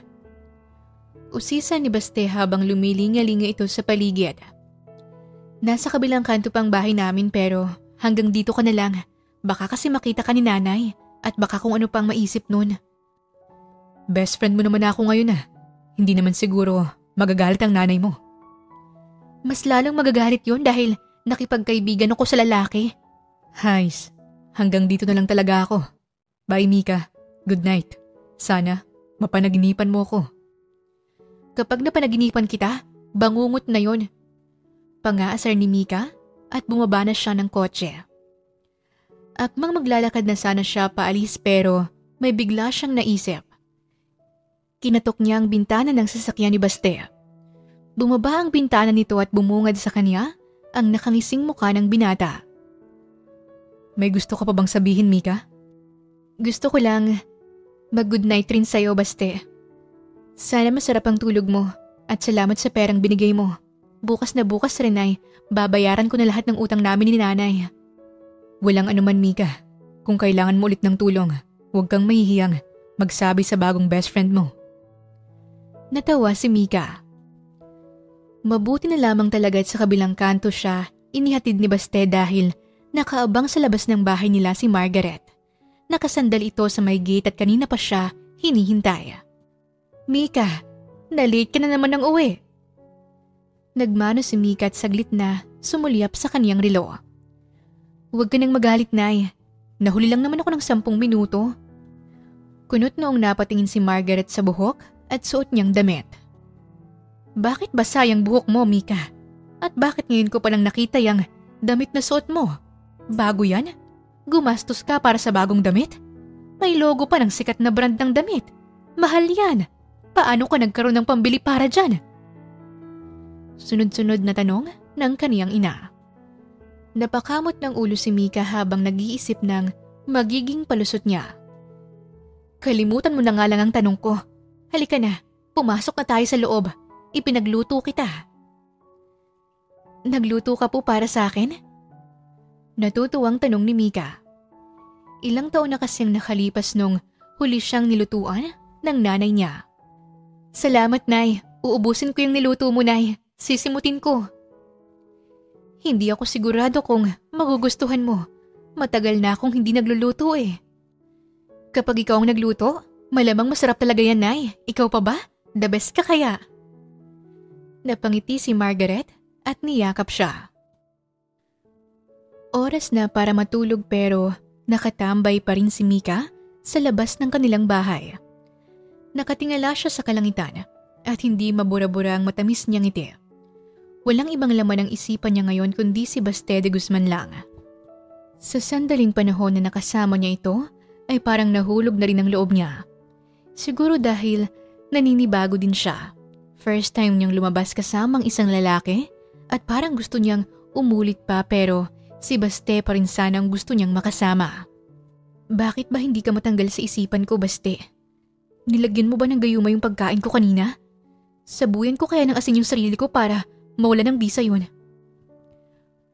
Speaker 2: Usisa ni Baste habang lumilinga-linga ito sa paligid. Nasa kabilang kanto pang bahay namin pero hanggang dito ka na lang. Baka kasi makita ka ni nanay at baka kung ano pang maisip nun. Best friend mo naman ako ngayon ah. Hindi naman siguro magagalit ang nanay mo. Mas lalong magagalit yon dahil nakipagkaibigan ako sa lalaki. Hays, hanggang dito na lang talaga ako. Bye Mika, good night. Sana mapanaginipan mo ko. Kapag napanaginipan kita, bangungot na yon. Pangaasar ni Mika at bumaba na siya ng kotse. Akmang maglalakad na sana siya paalis pero may bigla siyang naisip. Kinatok niya ang bintana ng sasakyan ni Baste. Bumaba ang bintana nito at bumungad sa kanya ang nakangising mukha ng binata. May gusto ka pa bang sabihin, Mika? Gusto ko lang mag-good night rin sa'yo, Baste. Sana masarap ang tulog mo at salamat sa perang binigay mo. Bukas na bukas rin ay babayaran ko na lahat ng utang namin ni nanay. Walang anuman Mika. Kung kailangan mo ulit ng tulong, huwag kang mahihiyang magsabi sa bagong best friend mo. Natawa si Mika. Mabuti na lamang talaga at sa kabilang kanto siya inihatid ni Baste dahil nakaabang sa labas ng bahay nila si Margaret. Nakasandal ito sa may gate at kanina pa siya hinihintay. Mika, na-late ka na naman ng uwi. Nagmano si Mika at saglit na sumulyap sa kaniyang relo. Huwag ka nang magalit, Nay. Nahuli lang naman ako ng 10 minuto. Kunot noong napatingin si Margaret sa buhok at suot niyang damit. Bakit ba sayang buhok mo, Mika? At bakit ngayon ko palang nakita yung damit na suot mo? Bago yan? Gumastos ka para sa bagong damit? May logo pa ng sikat na brand ng damit. Mahal yan. Paano ka nagkaroon ng pambili para dyan? Sunod-sunod na tanong ng kaniyang ina. Napakamot ng ulo si Mika habang nag-iisip ng magiging palusot niya. Kalimutan mo na nga lang ang tanong ko. Halika na, pumasok na tayo sa loob. Ipinagluto kita. Nagluto ka po para sa akin? Natutuwang tanong ni Mika. Ilang taon na kasing nakalipas nung huli siyang nilutuan ng nanay niya. Salamat, Nay. Uubusin ko yung niluto mo, Nay. Sisimutin ko. Hindi ako sigurado kung magugustuhan mo. Matagal na akong hindi nagluluto eh. Kapag ikaw ang nagluto, malamang masarap talaga yan, Nay. Ikaw pa ba? The best ka kaya? Napangiti si Margaret at niyakap siya. Oras na para matulog pero nakatambay pa rin si Mika sa labas ng kanilang bahay. Nakatingala siya sa kalangitan at hindi mabura-bura ang matamis niyang ngiti. Walang ibang laman ang isipan niya ngayon kundi si Baste de Guzman lang. Sa sandaling panahon na nakasama niya ito ay parang nahulog na rin ang loob niya. Siguro dahil naninibago din siya. First time niyang lumabas kasamang isang lalaki at parang gusto niyang umulit pa pero si Baste pa rin sana ang gusto niyang makasama. Bakit ba hindi ka matanggal sa isipan ko, Baste? Nilagyan mo ba ng gayuma yung pagkain ko kanina? Sabuyan ko kaya ng asin yung sarili ko para mawala ng bisa yun.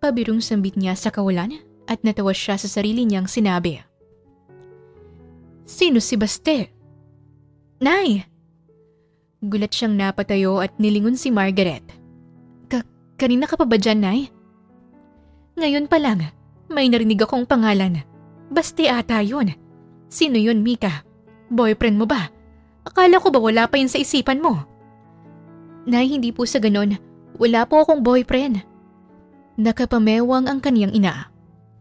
Speaker 2: Pabirong sambit niya sa kawalan at natawa siya sa sarili niyang sinabi. Sino si Baste? Nay! Gulat siyang napatayo at nilingon si Margaret. Kanina ka pa ba dyan, Nay? Ngayon pa lang, may narinig akong pangalan. Baste ata yun. Sino yun, Mika? Boyfriend mo ba? Akala ko ba wala pa yun sa isipan mo? Nay, hindi po sa ganon. Wala po akong boyfriend. Nakapamewang ang kaniyang ina.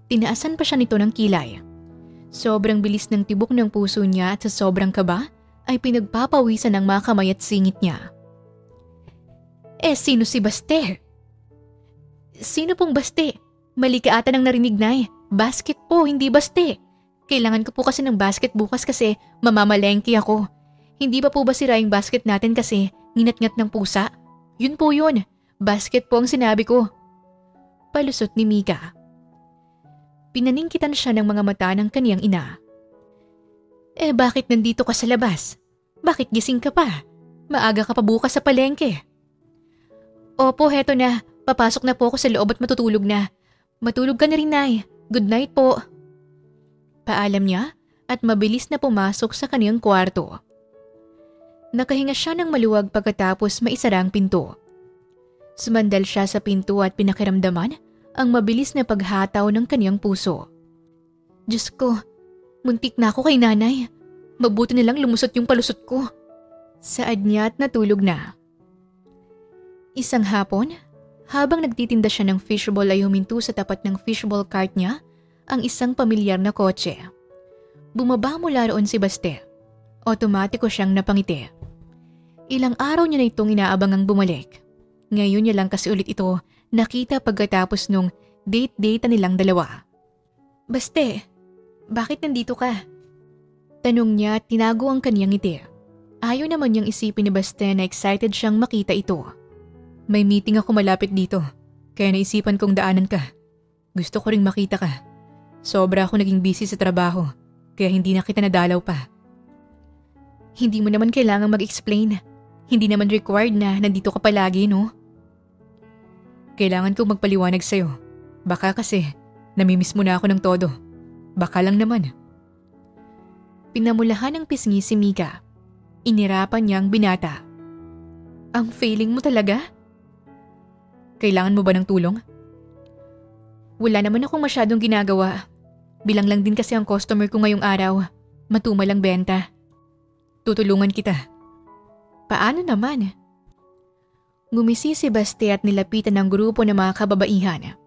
Speaker 2: Tinaasan pa siya nito ng kilay. Sobrang bilis ng tibok ng puso niya at sa sobrang kaba ay pinagpapawisan ng mga kamay at singit niya. Sino si Baste? Sino pong Baste? Mali ka ata ng narinig, Nay. Basket po, hindi Baste. Kailangan ko po kasi ng basket bukas kasi mamamalengke ako. Hindi ba po ba sira yung basket natin kasi nginat-ngat ng pusa? Yun po yun. Basket po ang sinabi ko. Palusot ni Mika. Pinaningkitan siya ng mga mata ng kaniyang ina. Bakit nandito ka sa labas? Bakit gising ka pa? Maaga ka pa bukas sa palengke. Opo, heto na. Papasok na po ako sa loob at matutulog na. Matulog ka na rin, Nay. Good night po. Paalam niya at mabilis na pumasok sa kaniyang kwarto. Nakahinga siya ng maluwag pagkatapos maisara ang pinto. Sumandal siya sa pinto at pinakiramdaman ang mabilis na paghataw ng kaniyang puso. Diyos ko, muntik na ako kay Nanay. Mabuti na lang lumusot yung palusot ko. Saad niya at natulog na. Isang hapon, habang nagtitinda siya ng fishball ay huminto sa tapat ng fishball cart niya ang isang pamilyar na kotse. Bumaba mula roon si Baste. Otomatiko siyang napangiti. Ilang araw niya na itong inaabangang bumalik. Ngayon niya lang kasi ulit ito nakita pagkatapos nung date-date nilang dalawa. Baste, bakit nandito ka? Tanong niya at tinago ang kaniyang ngiti. Ayaw naman niyang isipin ni Baste na excited siyang makita ito. May meeting ako malapit dito, kaya naisipan kong daanan ka. Gusto ko ring makita ka. Sobra ako naging busy sa trabaho, kaya hindi na kita nadalaw pa. Hindi mo naman kailangang mag-explain. Hindi naman required na nandito ka palagi, no? Kailangan kong magpaliwanag sa'yo. Baka kasi, namimiss mo na ako ng todo. Baka lang naman. Pinamulahan ng pisngi si Mika. Inirapan niyang binata. Ang feeling mo talaga? Kailangan mo ba ng tulong? Wala naman akong masyadong ginagawa. Bilang lang din kasi ang customer ko ngayong araw. Matumal ang benta. Tutulungan kita. Paano naman? Ngumisi si Baste at nilapitan ng grupo ng mga kababaihan.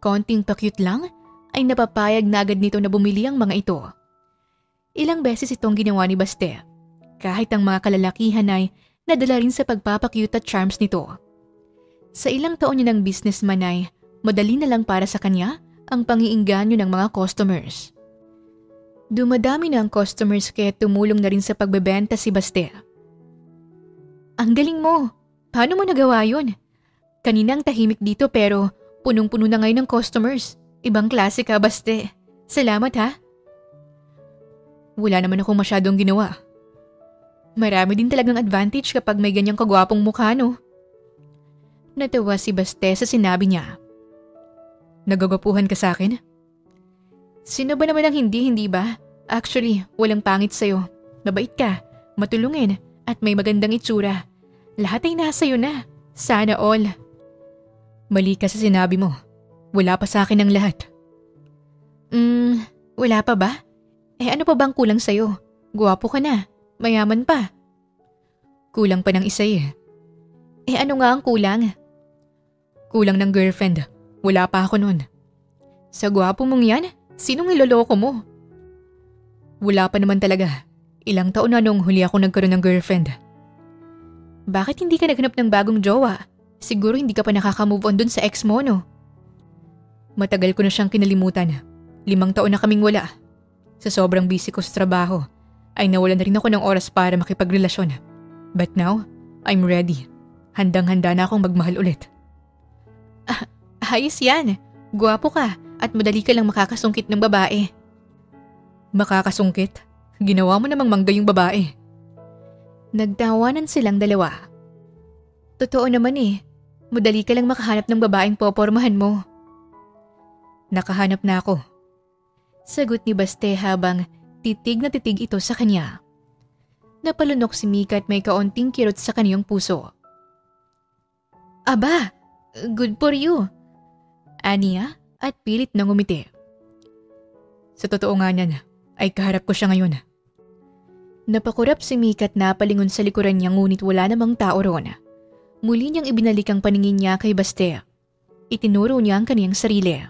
Speaker 2: Konting pa-cute lang ay napapayag na agad nito na bumili ang mga ito. Ilang beses itong ginawa ni Baste. Kahit ang mga kalalakihan ay nadala rin sa pagpapakyut at charms nito. Sa ilang taon niya ng businessman ay madali na lang para sa kanya ang pangiingganyo ng mga customers. Dumadami na ang customers kaya tumulong na rin sa pagbebenta si Baste. Ang galing mo! Paano mo nagawa yun? Kaninang tahimik dito pero punong-puno na ngayon ng customers. Ibang klase ka, Baste. Salamat ha. Wala naman akong masyadong ginawa. Marami din talagang advantage kapag may ganyang kagwapong mukha, no? Natawa si Baste sa sinabi niya. Nagagapuhan ka sa akin? Sino ba naman ang hindi ba? Actually, walang pangit sa'yo. Mabait ka, matulungin, at may magandang itsura. Lahat ay nasa iyo na. Sana all. Mali ka sa sinabi mo. Wala pa sa akin ang lahat. Wala pa ba? Ano pa bang kulang sa'yo? Guwapo ka na. Mayaman pa. Kulang pa ng isa eh. Ano nga ang kulang? Kulang ng girlfriend. Wala pa ako nun. Sa guwapo mong yan, sinong niloloko mo? Wala pa naman talaga. Ilang taon na nung huli ako nagkaroon ng girlfriend. Bakit hindi ka naghanap ng bagong jowa? Siguro hindi ka pa nakaka-move on dun sa ex mo, no? Matagal ko na siyang kinalimutan. 5 taon na kaming wala. Sa sobrang busy ko sa trabaho, ay nawalan na rin ako ng oras para makipagrelasyon. But now, I'm ready. Handang-handa na akong magmahal ulit. Ayos yan. Guwapo ka at madali ka lang makakasungkit ng babae. Makakasungkit? Ginawa mo namang mangga yung babae. Nagtawanan silang dalawa. Totoo naman eh. Madali ka lang makahanap ng babaeng popormahan mo. Nakahanap na ako. Sagot ni Baste habang titig na titig ito sa kanya. Napalunok si Mika at may kaunting kirot sa kaniyang puso. Aba, good for you. Aniya at pilit na ngumiti. Sa totoo nga niyan, ay kaharap ko siya ngayon. Napakurap si Mika at napalingon sa likuran niya ngunit wala namang tao roon. Muli niyang ibinalik ang paningin niya kay Baste. Itinuro niya ang kaniyang sarili.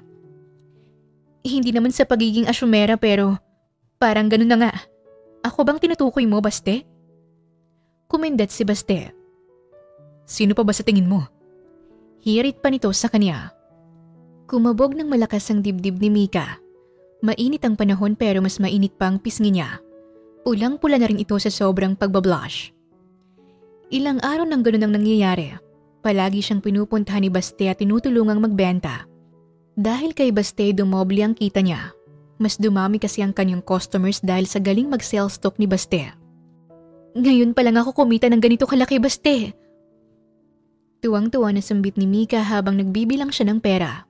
Speaker 2: Hindi naman sa pagiging asyumera pero parang ganun na nga. Ako bang tinutukoy mo, Baste? Kumindat si Baste. Sino pa ba sa tingin mo? Hirit pa nito sa kanya. Kumabog ng malakas ang dibdib ni Mika. Mainit ang panahon pero mas mainit pa ang pisngi niya. Pulang-pula na rin ito sa sobrang pagbablush. Ilang araw nang ganun ang nangyayari. Palagi siyang pinupuntahan ni Baste at tinutulungang magbenta. Dahil kay Baste dumoble ang kita niya, mas dumami kasi ang kanyang customers dahil sa galing mag-sell stock ni Baste. Ngayon pa lang ako kumita ng ganito kalaki, Baste. Tuwang-tuwa na sambit ni Mika habang nagbibilang siya ng pera.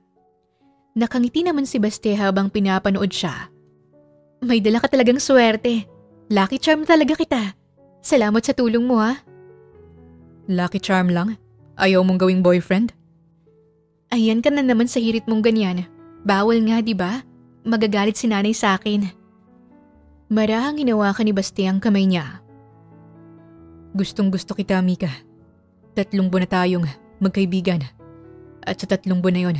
Speaker 2: Nakangiti naman si Baste habang pinapanood siya. May dala ka talagang swerte. Lucky charm talaga kita. Salamat sa tulong mo, ha.
Speaker 1: Lucky charm lang? Ayaw mong gawing boyfriend?
Speaker 2: Ayan ka na naman sa hirit mong ganyan. Bawal nga, di ba? Magagalit si nanay sa akin. Marahang hinawakan ni Baste ang kamay niya.
Speaker 1: Gustong gusto kita, Mika. 3 buwan na tayong magkaibigan. At sa 3 buwan na yon,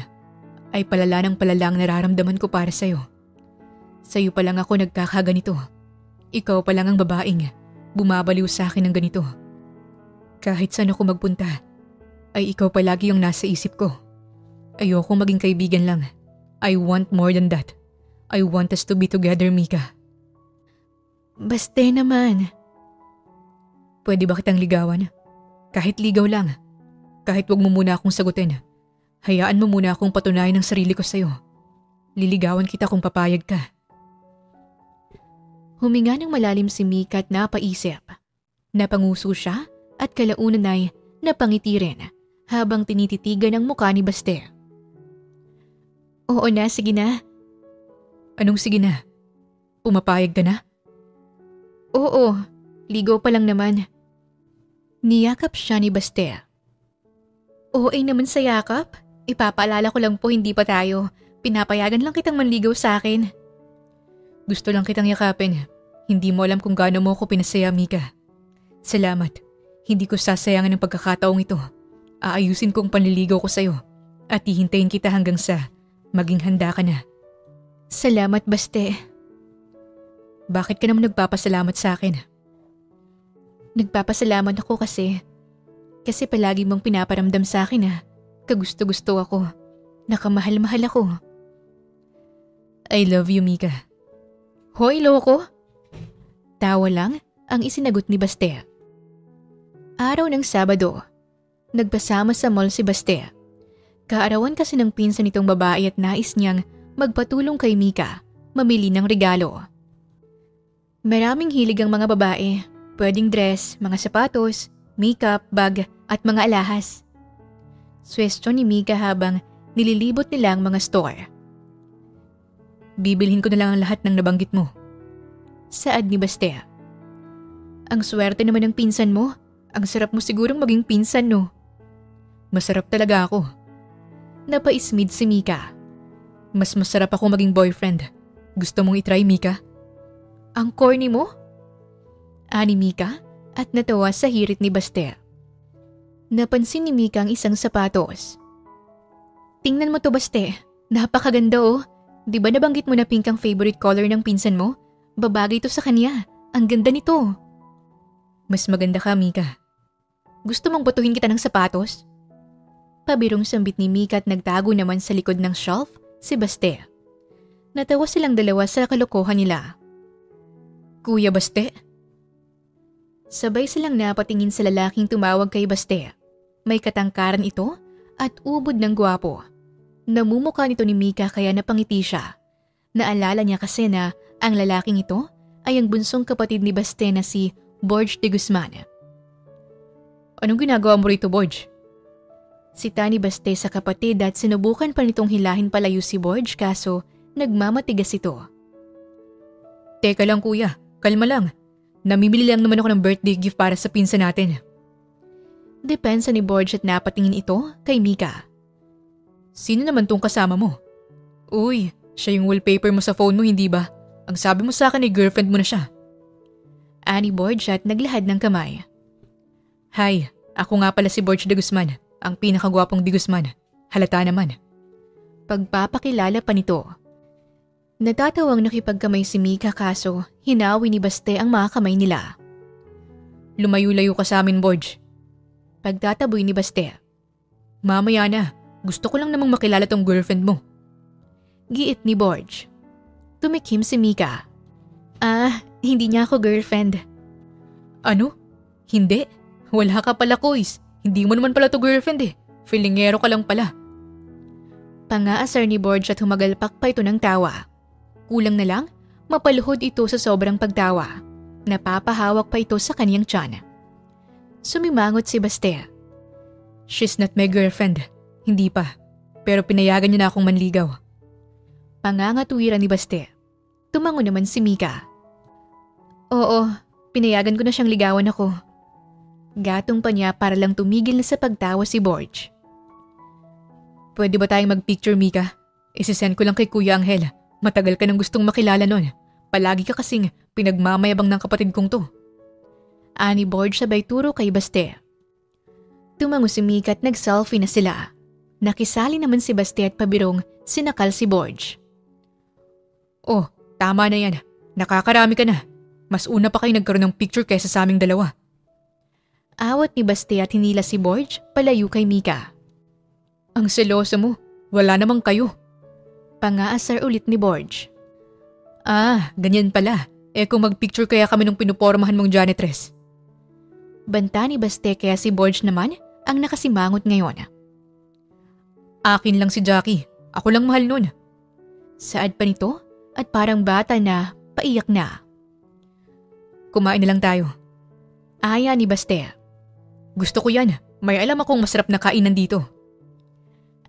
Speaker 1: ay palala ng palala ang nararamdaman ko para sa'yo. Sa'yo pa lang ako nagkakaganito. Ikaw pa lang ang babaeng bumabaliw sa akin ng ganito. Kahit saan ako magpunta, ay ikaw palagi yung nasa isip ko. Ayoko maging kaibigan lang. I want more than that. I want us to be together, Mika.
Speaker 2: Baste naman.
Speaker 1: Pwede ba kitang ligawan? Kahit ligaw lang. Kahit wag mo muna akong sagutin. Hayaan mo muna akong patunayan ang sarili ko sa'yo. Liligawan kita kung papayag ka.
Speaker 2: Huminga ng malalim si Mika at napaisip. Napanguso siya at kalaunan ay napangiti rin habang tinititigan ang mukha ni Baste. Oo na, sige na.
Speaker 1: Anong sige na? Pumapayag ka na?
Speaker 2: Oo, ligaw pa lang naman. Niyakap siya ni Baste. Oo naman sa yakap. Ipapaalala ko lang po hindi pa tayo. Pinapayagan lang kitang manligaw sa akin.
Speaker 1: Gusto lang kitang yakapin. Hindi mo alam kung gaano mo ako pinasaya, Mika. Salamat. Hindi ko sasayangan ng pagkakataong ito. Aayusin ko ang panliligaw ko sa'yo at hihintayin kita hanggang sa maging handa ka na.
Speaker 2: Salamat, Baste.
Speaker 1: Bakit ka naman nagpapasalamat sa akin?
Speaker 2: Nagpapasalamat ako kasi palagi mong pinaparamdam sa akin na kagusto-gusto ako. Nakamahal-mahal ako.
Speaker 1: I love you, Mika.
Speaker 2: Hoy, loko! Tawa lang ang isinagot ni Baste. Araw ng Sabado, nagpasama sa mall si Baste. Kaarawan kasi ng pinsan nitong babae at nais niyang magpatulong kay Mika, mamili ng regalo. Maraming hilig ang mga babae, pwedeng dress, mga sapatos, makeup, bag at mga alahas. Swestyon ni Mika habang nililibot nila ang mga store.
Speaker 1: Bibilhin ko na lang ang lahat ng nabanggit mo.
Speaker 2: Saad ni Baste. Ang swerte naman ng pinsan mo. Ang sarap mo sigurong maging pinsan, no?
Speaker 1: Masarap talaga ako.
Speaker 2: Napaismid si Mika.
Speaker 1: Mas masarap ako maging boyfriend. Gusto mong itry, Mika?
Speaker 2: Ang corny mo? Ani Mika at natawa sa hirit ni Baste. Napansin ni Mika ang isang sapatos. Tingnan mo to, Baste. Napakaganda, oh. Di ba nabanggit mo na pink ang favorite color ng pinsan mo? Babagay to sa kanya. Ang ganda nito.
Speaker 1: Mas maganda ka, Mika.
Speaker 2: Gusto mong batuhin kita ng sapatos? Pabirong sambit ni Mika at nagtago naman sa likod ng shelf si Baste. Natawa silang dalawa sa kalokohan nila.
Speaker 1: Kuya Baste?
Speaker 2: Sabay silang napatingin sa lalaking tumawag kay Baste. May katangkaran ito at ubod ng gwapo. Namumukha nito ni Mika kaya napangiti siya. Naalala niya kasi na ang lalaking ito ay ang bunsong kapatid ni Baste na si Borge de Guzman.
Speaker 1: Anong ginagawa mo rito, Borge?
Speaker 2: Sita ni Baste sa kapatid at sinubukan pa nitong hilahin palayo si Borge kaso nagmamatigas ito.
Speaker 1: Teka lang, kuya. Kalma lang. Namimili lang naman ako ng birthday gift para sa pinsan natin.
Speaker 2: Depensa ni Borge at napatingin ito kay Mika.
Speaker 1: Sino naman tong kasama mo? Uy, siya yung wallpaper mo sa phone mo, hindi ba? Ang sabi mo sa akin ay girlfriend mo na siya.
Speaker 2: Ani Borge at naglahad ng kamay.
Speaker 1: Hi, ako nga pala si Borge de Guzman, ang pinakagwapong de Guzman. Halata naman.
Speaker 2: Pagpapakilala pa nito. Natatawang nakipagkamay si Mika kaso hinawi ni Baste ang mga kamay nila.
Speaker 1: Lumayo-layo ka sa amin, Borge.
Speaker 2: Pagtataboy ni Baste.
Speaker 1: Mamaya na, gusto ko lang namang makilala tong girlfriend mo.
Speaker 2: Giit ni Borge. Tumikim si Mika. Hindi niya ako girlfriend.
Speaker 1: Ano? Hindi? Wala ka pala, Kois. Hindi mo naman pala to girlfriend eh. Feelingero ka lang pala.
Speaker 2: Pangaasar ni Borge at humagalpak pa ito ng tawa. Kulang na lang, mapaluhod ito sa sobrang pagtawa. Napapahawak pa ito sa kaniyang tiyan. Sumimangot si Bastea.
Speaker 1: She's not my girlfriend. Hindi pa. Pero pinayagan niya na akong manligaw.
Speaker 2: Pangangatuwiran ni Bastea. Tumango naman si Mika. Oo, pinayagan ko na siyang ligawan ako. Gatong pa niya para lang tumigil na sa pagtawa si Borge.
Speaker 1: Pwede ba tayong magpicture, Mika? Isisend ko lang kay Kuya Angel. Matagal ka nang gustong makilala nun. Palagi ka kasing pinagmamayabang ng kapatid kong to.
Speaker 2: Ani Borge sabay turo kay Bastea. Tumango si Mika at nag-selfie na sila. Nakisali naman si Bastea at pabirong sinakal si Borge.
Speaker 1: Oh, tama na yan. Nakakarami ka na. Mas una pa kayo nagkaroon ng picture kaysa sa aming dalawa.
Speaker 2: Awat ni Bastea at hinila si Borge palayo kay Mika.
Speaker 1: Ang seloso mo. Wala namang kayo.
Speaker 2: Pangaasar ulit ni Borge.
Speaker 1: Ganyan pala. Kung magpicture kaya kami nung pinupormahan mong janitress.
Speaker 2: Banta ni Bastea kaya si Borge naman ang nakasimangot ngayon.
Speaker 1: Akin lang si Jackie. Ako lang mahal nun.
Speaker 2: Saad pa nito at parang bata na paiyak na.
Speaker 1: Kumain na lang tayo.
Speaker 2: Aya ni Bastea.
Speaker 1: Gusto ko yan. May alam akong masarap na kainan dito.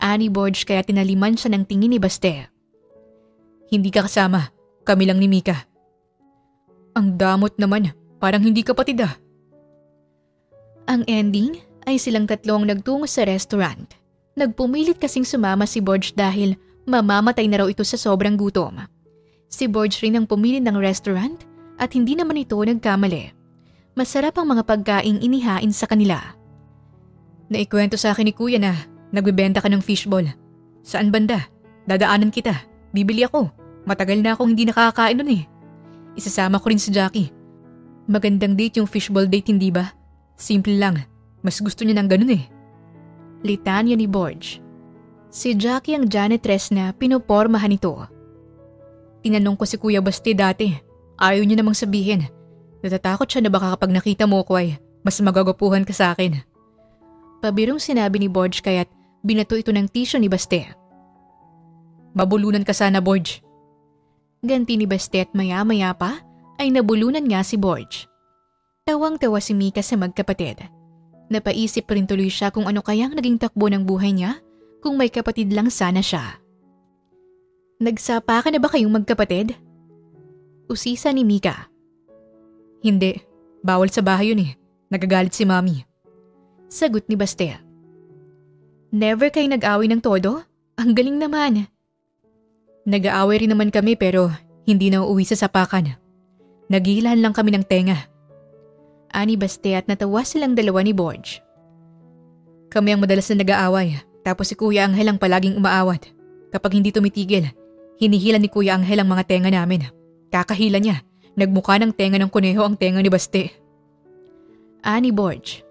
Speaker 2: Ani Borge kaya tinaliman siya ng tingin ni Bastea.
Speaker 1: Hindi ka kasama. Kami lang ni Mika. Ang damot naman. Parang hindi kapatid ah.
Speaker 2: Ang ending ay silang tatlong nagtungo sa restaurant. Nagpumilit kasing sumama si Borge dahil mamamatay na raw ito sa sobrang gutom. Si Borge rin ang pumili ng restaurant at hindi naman ito nagkamali. Masarap ang mga pagkaing inihain sa kanila.
Speaker 1: Naikwento sa akin ni Kuya na nagbebenta ka ng fishball. Saan banda? Dadaanan kita. Bibili ako. Matagal na akong hindi nakakain nun eh. Isasama ko rin si Jackie. Magandang date yung fishball date, hindi ba? Simple lang. Mas gusto niya ng ganun eh.
Speaker 2: Litanya ni Borge. Si Jackie ang janitress na pinupormahan ito.
Speaker 1: Tinanong ko si Kuya Basti dati. Ayaw niya namang sabihin. Natatakot siya na baka kapag nakita mo ko ay mas magagapuhan ka sa akin.
Speaker 2: Pabirong sinabi ni Borge kaya't binato ito ng tissue ni Bastea.
Speaker 1: Mabulunan ka sana, Borge.
Speaker 2: Ganti ni Bastea at maya-maya pa ay nabulunan nga si Borge. Tawang-tawa si Mika sa magkapatid. Napaisip rin tuloy siya kung ano kayang naging takbo ng buhay niya kung may kapatid lang sana siya. Nagsapa ka na ba kayong magkapatid? Usisa ni Mika.
Speaker 1: Hindi. Bawal sa bahay yun eh. Nagagalit si Mami.
Speaker 2: Sagot ni Bastea. Never kayo nag-away ng todo? Ang galing naman.
Speaker 1: Nag-aaway rin naman kami pero hindi na uuwi sa sapakan. Naghihilahan lang kami ng tenga.
Speaker 2: Ani Bastea at natawa silang dalawa ni Borge.
Speaker 1: Kami ang madalas na nag-aaway tapos si Kuya Angel ang palaging umaawat. Kapag hindi tumitigil, hinihila ni Kuya Angel ang mga tenga namin. Kakahila niya. Nagmukha ng tenga ng kuneho ang tenga ni Baste.
Speaker 2: Ani Borge.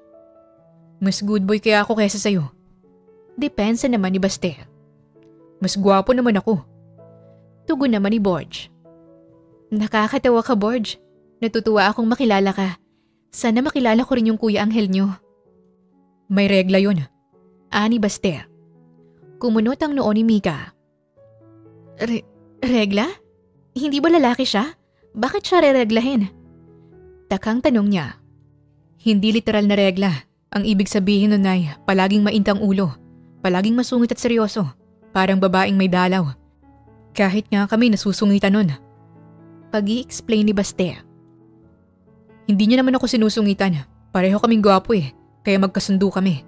Speaker 1: Mas good boy kaya ako kaysa sa'yo.
Speaker 2: Depensa naman ni Baste.
Speaker 1: Mas gwapo naman ako.
Speaker 2: Tugon naman ni Borge. Nakakatawa ka, Borge. Natutuwa akong makilala ka. Sana makilala ko rin yung Kuya Angel nyo.
Speaker 1: May regla yun.
Speaker 2: Ani Baste. Kumunot ang noo ni Mika. Regla? Hindi ba lalaki siya? Bakit siya rereglahin? Takang tanong niya.
Speaker 1: Hindi literal na regla. Ang ibig sabihin nun ay palaging maintang ulo. Palaging masungit at seryoso. Parang babaeng may dalaw. Kahit nga kami nasusungitan nun.
Speaker 2: Pag-i-explain ni Bastea.
Speaker 1: Hindi niya naman ako sinusungitan. Pareho kaming gwapo eh. Kaya magkasundo kami.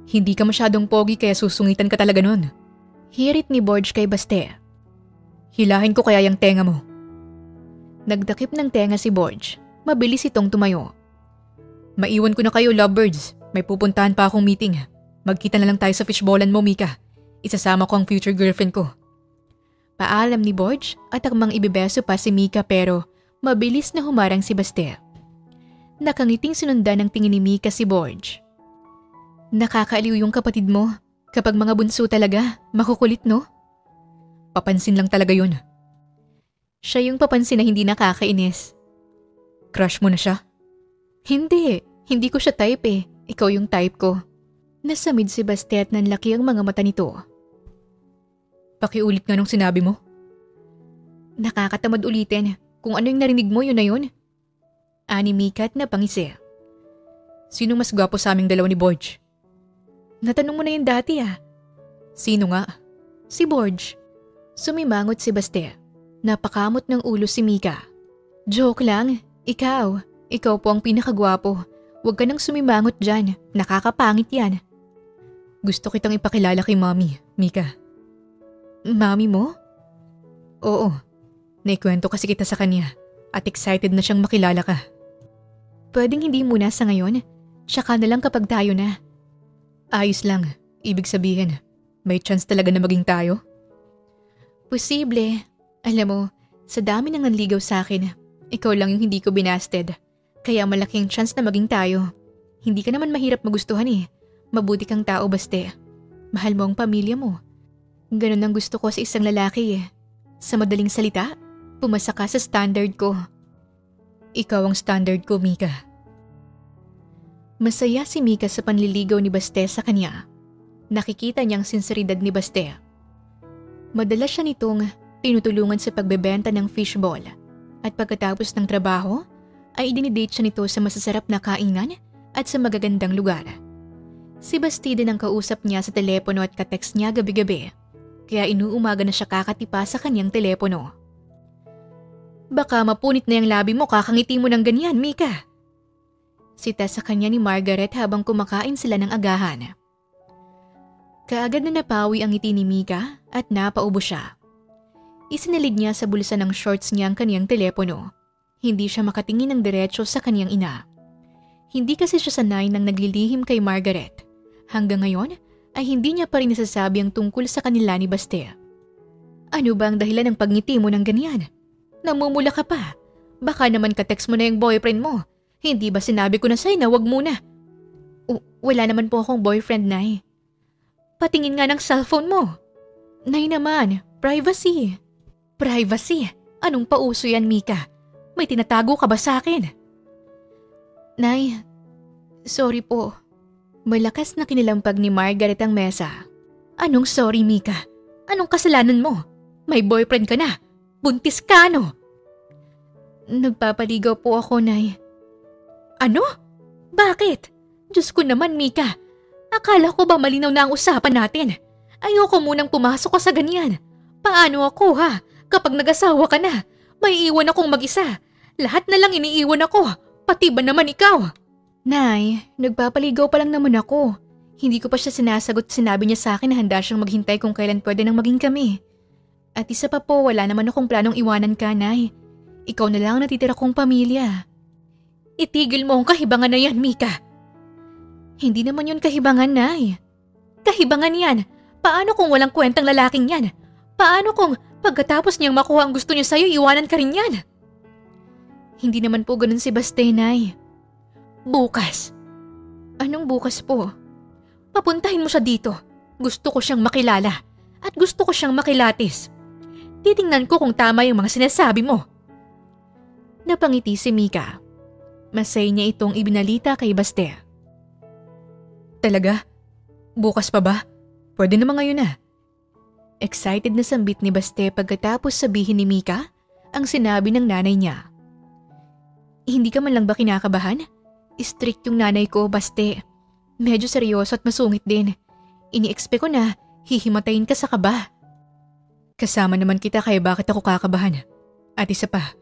Speaker 1: Hindi ka masyadong pogi kaya susungitan ka talaga nun.
Speaker 2: Hirit ni Borge kay Bastea.
Speaker 1: Hilahin ko kaya yung tenga mo.
Speaker 2: Nagdakip ng tenga si Borge. Mabilis itong tumayo.
Speaker 1: Maiwan ko na kayo, lovebirds. May pupuntahan pa akong meeting. Magkita na lang tayo sa fishballan mo, Mika. Isasama ko ang future girlfriend ko.
Speaker 2: Paalam ni Borge at akmang ibibeso pa si Mika pero mabilis na humarang si Bastea. Nakangiting sinundan ng tingin ni Mika si Borge. Nakakaaliw yung kapatid mo. Kapag mga bunso talaga, makukulit no?
Speaker 1: Papansin lang talaga yun.
Speaker 2: Siya yung papansin na hindi nakakainis.
Speaker 1: Crush mo na siya?
Speaker 2: Hindi ko siya type eh. Ikaw yung type ko. Nasamid si Bastea at nanlaki ang mga mata nito.
Speaker 1: Pakiulit nga nung sinabi mo.
Speaker 2: Nakakatamad ulitin. Kung ano yung narinig mo, yun na yun. Ani Mika at napangisi.
Speaker 1: Sino mas gwapo sa aming dalawa ni Borge?
Speaker 2: Natanong mo na yun dati ah.
Speaker 1: Sino nga?
Speaker 2: Si Borge. Sumimangot si Baste. Napakamot ng ulo si Mika. Joke lang. Ikaw. Ikaw po ang pinakagwapo. Huwag ka nang sumimangot dyan. Nakakapangit yan.
Speaker 1: Gusto kitang ipakilala kay Mommy, Mika.
Speaker 2: Mami mo?
Speaker 1: Oo. Naikwento kasi kita sa kanya at excited na siyang makilala ka.
Speaker 2: Pwedeng hindi muna sa ngayon. Tsaka na lang kapag tayo na.
Speaker 1: Ayos lang. Ibig sabihin, may chance talaga na maging tayo?
Speaker 2: Posible. Alam mo, sa dami nang nanligaw sa akin, ikaw lang yung hindi ko binasted. Kaya malaking chance na maging tayo. Hindi ka naman mahirap magustuhan eh. Mabuti kang tao, Baste. Mahal mo ang pamilya mo. Ganun ang gusto ko sa isang lalaki eh. Sa madaling salita, pumasa ka sa standard ko.
Speaker 1: Ikaw ang standard ko, Mika.
Speaker 2: Masaya si Mika sa panliligaw ni Baste sa kanya. Nakikita niyang sinseridad ni Baste. Madalas siya nitong tinutulungan sa pagbebenta ng fishball. At pagkatapos ng trabaho, ay idinidate siya nito sa masasarap na kainan at sa magagandang lugar. Si Basti din ang kausap niya sa telepono at ka-text niya gabi-gabi. Kaya inuumaga na siya kakatipa sa kanyang telepono. Baka mapunit na yung labi mo kakangiti mo ng ganyan, Mika. Sita sa kanya ni Margaret habang kumakain sila ng agahan. Kaagad na napawi ang ngiti ni Mika at napaubo siya. Isinilid niya sa bulsa ng shorts niya ang kaniyang telepono. Hindi siya makatingin ng diretso sa kaniyang ina. Hindi kasi siya sanay nang naglilihim kay Margaret. Hanggang ngayon ay hindi niya pa rin nasasabi ang tungkol sa kanila ni Baste. Ano ba ang dahilan ng pagngiti mo ng ganyan? Namumula ka pa. Baka naman ka-text mo na yung boyfriend mo. Hindi ba sinabi ko na sa'yo na wag muna? Wala naman po akong boyfriend, Nay. Patingin nga ng cellphone mo. Nay naman, privacy. Privacy? Anong pauso yan, Mika? May tinatago ka ba sa akin? Nay, sorry po. Malakas na kinilampag ni Margaret ang mesa. Anong sorry, Mika? Anong kasalanan mo? May boyfriend ka na. Buntis ka, no? Nagpapaligaw po ako, Nay. Ano? Bakit? Diyos ko naman, Mika. Akala ko ba malinaw na ang usapan natin? Ayoko munang pumasok ka sa ganyan. Paano ako, ha? Kapag nag-asawa ka na, may iwan akong mag-isa. Lahat na lang iniiwan ako. Pati ba naman ikaw? Nay, nagpapaligaw pa lang naman ako. Hindi ko pa siya sinasagot. Sinabi niya sa akin na handa siyang maghintay kung kailan pwede nang maging kami. At isa pa po, wala naman akong planong iwanan ka, Nay. Ikaw na lang ang natitira kong pamilya. Itigil mo ang kahibangan na yan, Mika. Hindi naman yun kahibangan, Nay. Kahibangan yan. Paano kung walang kwentang lalaking yan? Paano kung pagkatapos niyang makuha ang gusto niya sa'yo, iwanan ka rin yan? Hindi naman po ganun si Baste, Nay. Bukas. Anong bukas po? Papuntahin mo siya dito. Gusto ko siyang makilala. At gusto ko siyang makilatis. Titingnan ko kung tama yung mga sinasabi mo. Napangiti si Mika. Masay niya itong ibinalita kay Baste.
Speaker 1: Talaga? Bukas pa ba? Pwede naman ngayon na.
Speaker 2: Excited na sambit ni Baste pagkatapos sabihin ni Mika ang sinabi ng nanay niya. Hindi ka man lang ba kinakabahan? Strict yung nanay ko, Baste. Medyo seryoso at masungit din. Ini-expect ko na hihimatayin ka sa kaba.
Speaker 1: Kasama naman kita kaya bakit ako kakabahan? At isa pa,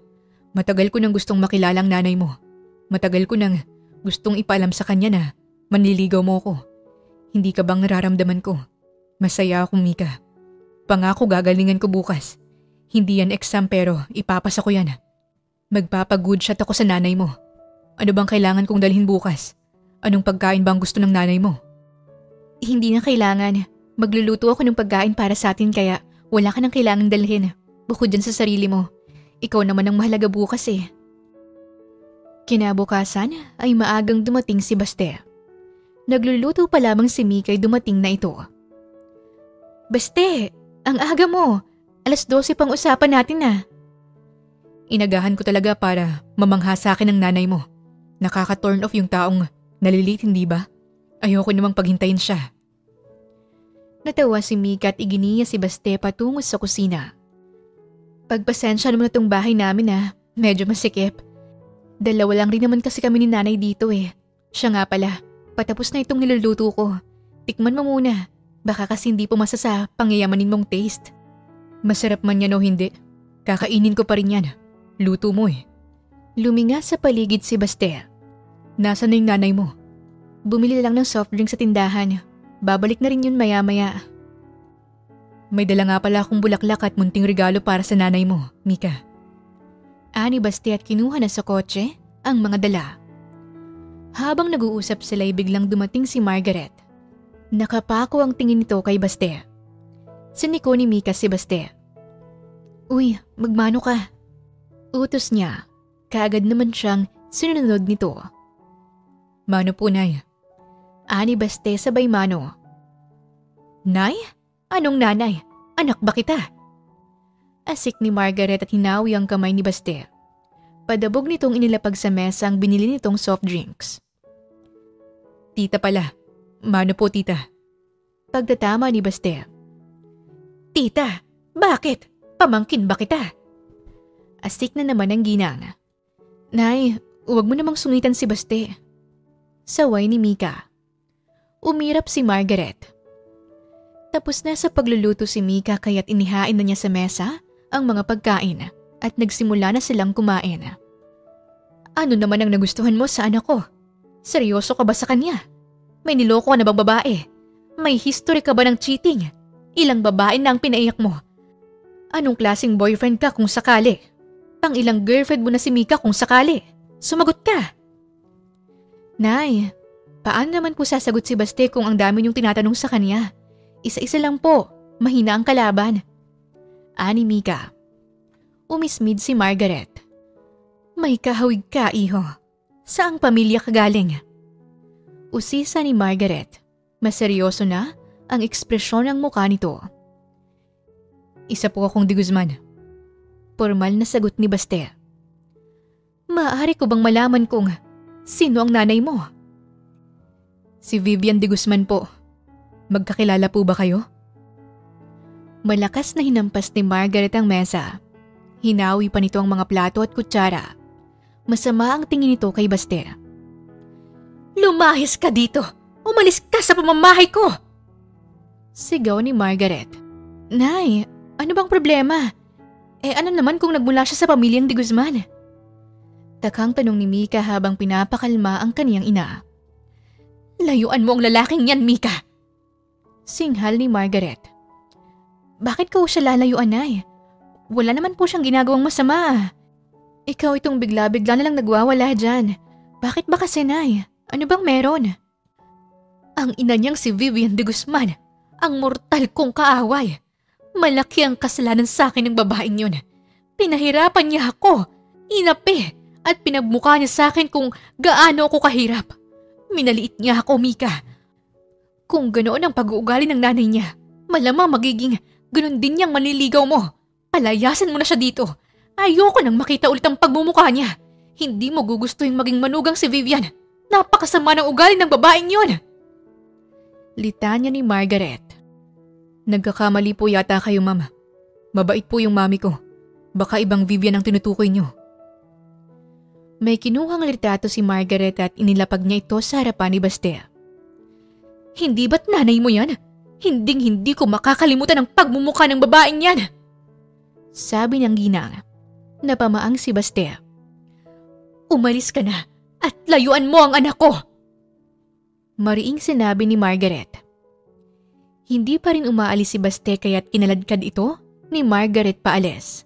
Speaker 1: matagal ko nang gustong makilala ang nanay mo. Matagal ko nang gustong ipaalam sa kanya na manliligaw mo ko. Hindi ka bang nararamdaman ko? Masaya ako, Mika. Pangako gagalingan ko bukas. Hindi yan exam pero ipapasa ko yan. Magpapag-good shot ako sa nanay mo. Ano bang kailangan kong dalhin bukas? Anong pagkain bang gusto ng nanay mo?
Speaker 2: Hindi na kailangan. Magluluto ako ng pagkain para sa atin kaya wala ka nang kailangang dalhin. Bukod dyan sa sarili mo. Ikaw naman ang mahalaga bukas eh. Kinabukasan ay maagang dumating si Baste. Nagluluto pa lamang si Mika ay dumating na ito. Baste, ang aga mo. 12:00 pang usapan natin na.
Speaker 1: Inagahan ko talaga para mamangha sa akin ng nanay mo. Nakaka-turn off yung taong nalilit, hindi ba? Ayoko namang paghintayin siya.
Speaker 2: Natawa si Mika at iginiya si Baste patungo sa kusina. Pagpasensya mo na tong bahay namin medyo masikip. Dalawa lang rin naman kasi kami ni nanay dito Siya nga pala, patapos na itong niluluto ko. Tikman mo muna, baka kasi hindi pumasa sa pangyayamanin mong taste.
Speaker 1: Masarap man yan o hindi, kakainin ko pa rin yan. Luto mo
Speaker 2: Luminga sa paligid si Baste.
Speaker 1: Nasaan na yung nanay mo?
Speaker 2: Bumili lang ng soft drink sa tindahan. Babalik na rin yun maya-maya.
Speaker 1: May dala nga pala akong bulaklak at munting regalo para sa nanay mo, Mika.
Speaker 2: Ani Baste at kinuha na sa kotse ang mga dala. Habang nag-uusap sila ay biglang dumating si Margaret. Nakapako ang tingin nito kay Baste. Siniko ni Mika si Baste. Uy, magmano ka? Utos niya. Kaagad naman siyang sinunod nito.
Speaker 1: Mano po, Nay.
Speaker 2: Ani Baste sabay mano. Nay? Anong nanay? Anak ba kita? Asik ni Margaret at hinawi ang kamay ni Baste. Padabog nitong inilapag sa mesa ang binili nitong soft drinks.
Speaker 1: Tita pala. Mano po, tita?
Speaker 2: Pagtatama ni Baste. Tita, bakit? Pamangkin ba kita? Asik na naman ang ginang. Nay, huwag mo namang sungitan si Baste. Saway ni Mika. Umirap si Margaret. Tapos na sa pagluluto si Mika kaya't inihain na niya sa mesa ang mga pagkain at nagsimula na silang kumain. Ano naman ang nagustuhan mo sa anak ko? Seryoso ka ba sa kanya? May niloko ka na bang babae? May history ka ba ng cheating? Ilang babae na ang pinaiyak mo? Anong klaseng boyfriend ka kung sakali? Pang ilang girlfriend mo na si Mika kung sakali? Sumagot ka! Nay, paano naman po sasagot si Baste kung ang dami niyong tinatanong sa kanya? Isa-isa lang po, mahina ang kalaban. Ani Mika. Umismid si Margaret. May kahawig ka, iho. Saang pamilya ka galing? Usisa ni Margaret. Maseryoso na ang ekspresyon ng mukha nito.
Speaker 1: Isa po akong de Guzman.
Speaker 2: Formal na sagot ni Baste. Maaari ko bang malaman kung sino ang nanay mo?
Speaker 1: Si Vivian de Guzman po. Magkakilala po ba kayo?
Speaker 2: Malakas na hinampas ni Margaret ang mesa. Hinawi pa nito ang mga plato at kutsara. Masama ang tingin nito kay Baste. Lumahis ka dito! Umalis ka sa pamamahay ko! Sigaw ni Margaret. Nay, ano bang problema? Ano naman kung nagmula siya sa pamilyang de Guzman? Takang tanong ni Mika habang pinapakalma ang kaniyang ina. Layuan mo ang lalaking yan, Mika! Singhal ni Margaret. Bakit ko siya lalayuan, Nay? Wala naman po siyang ginagawang masama. Ikaw itong bigla-bigla na lang nagwawala dyan. Bakit ba kasi, Nay? Ano bang meron? Ang ina niyang si Vivian de Guzman, ang mortal kong kaaway. Malaki ang kasalanan sa akin ng babaeng yun. Pinahirapan niya ako, inapi, at pinagmukha niya sa akin kung gaano ako kahirap. Minaliit niya ako, Mika. Kung ganoon ang pag-uugali ng nanay niya, malamang magiging ganoon din niyang manliligaw mo. Palayasan mo na siya dito. Ayoko nang makita ulit ang pagmumukha niya. Hindi mo gugustuhin maging manugang si Vivian. Napakasama ng ugali ng babaeng yun. Litanya ni Margaret.
Speaker 1: Nagkakamali po yata kayo, Mama. Mabait po yung mami ko. Baka ibang Vivian ang tinutukoy niyo.
Speaker 2: May kinuhang litrato si Margaret at inilapag niya ito sa harapan ni Baste. Hindi ba't nanay mo yan? Hinding-hindi ko makakalimutan ang pagmumukha ng babaeng yan. Sabi ng ginang. Napamaang si Baste. Umalis ka na at layuan mo ang anak ko. Mariing sinabi ni Margaret. Hindi pa rin umaalis si Baste kaya't kinaladkad ito ni Margaret paalis.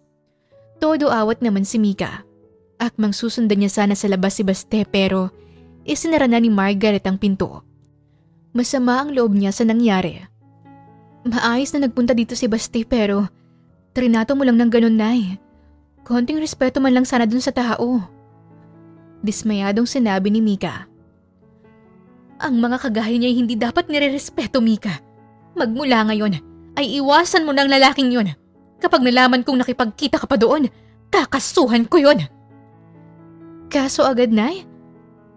Speaker 2: Todo awat naman si Mika. Akmang susundan niya sana sa labas si Baste pero isinara na ni Margaret ang pinto. Masama ang loob niya sa nangyari. Maayos na nagpunta dito si Baste pero trinato mo lang ng ganun, Nay. Konting respeto man lang sana dun sa tao. Dismayadong sinabi ni Mika. Ang mga kagaya niya ay hindi dapat nire-respeto, Mika. Magmula ngayon ay iwasan mo ng lalaking yun. Kapag nalaman kong nakipagkita ka pa doon, kakasuhan ko yun. Kaso agad, Nay?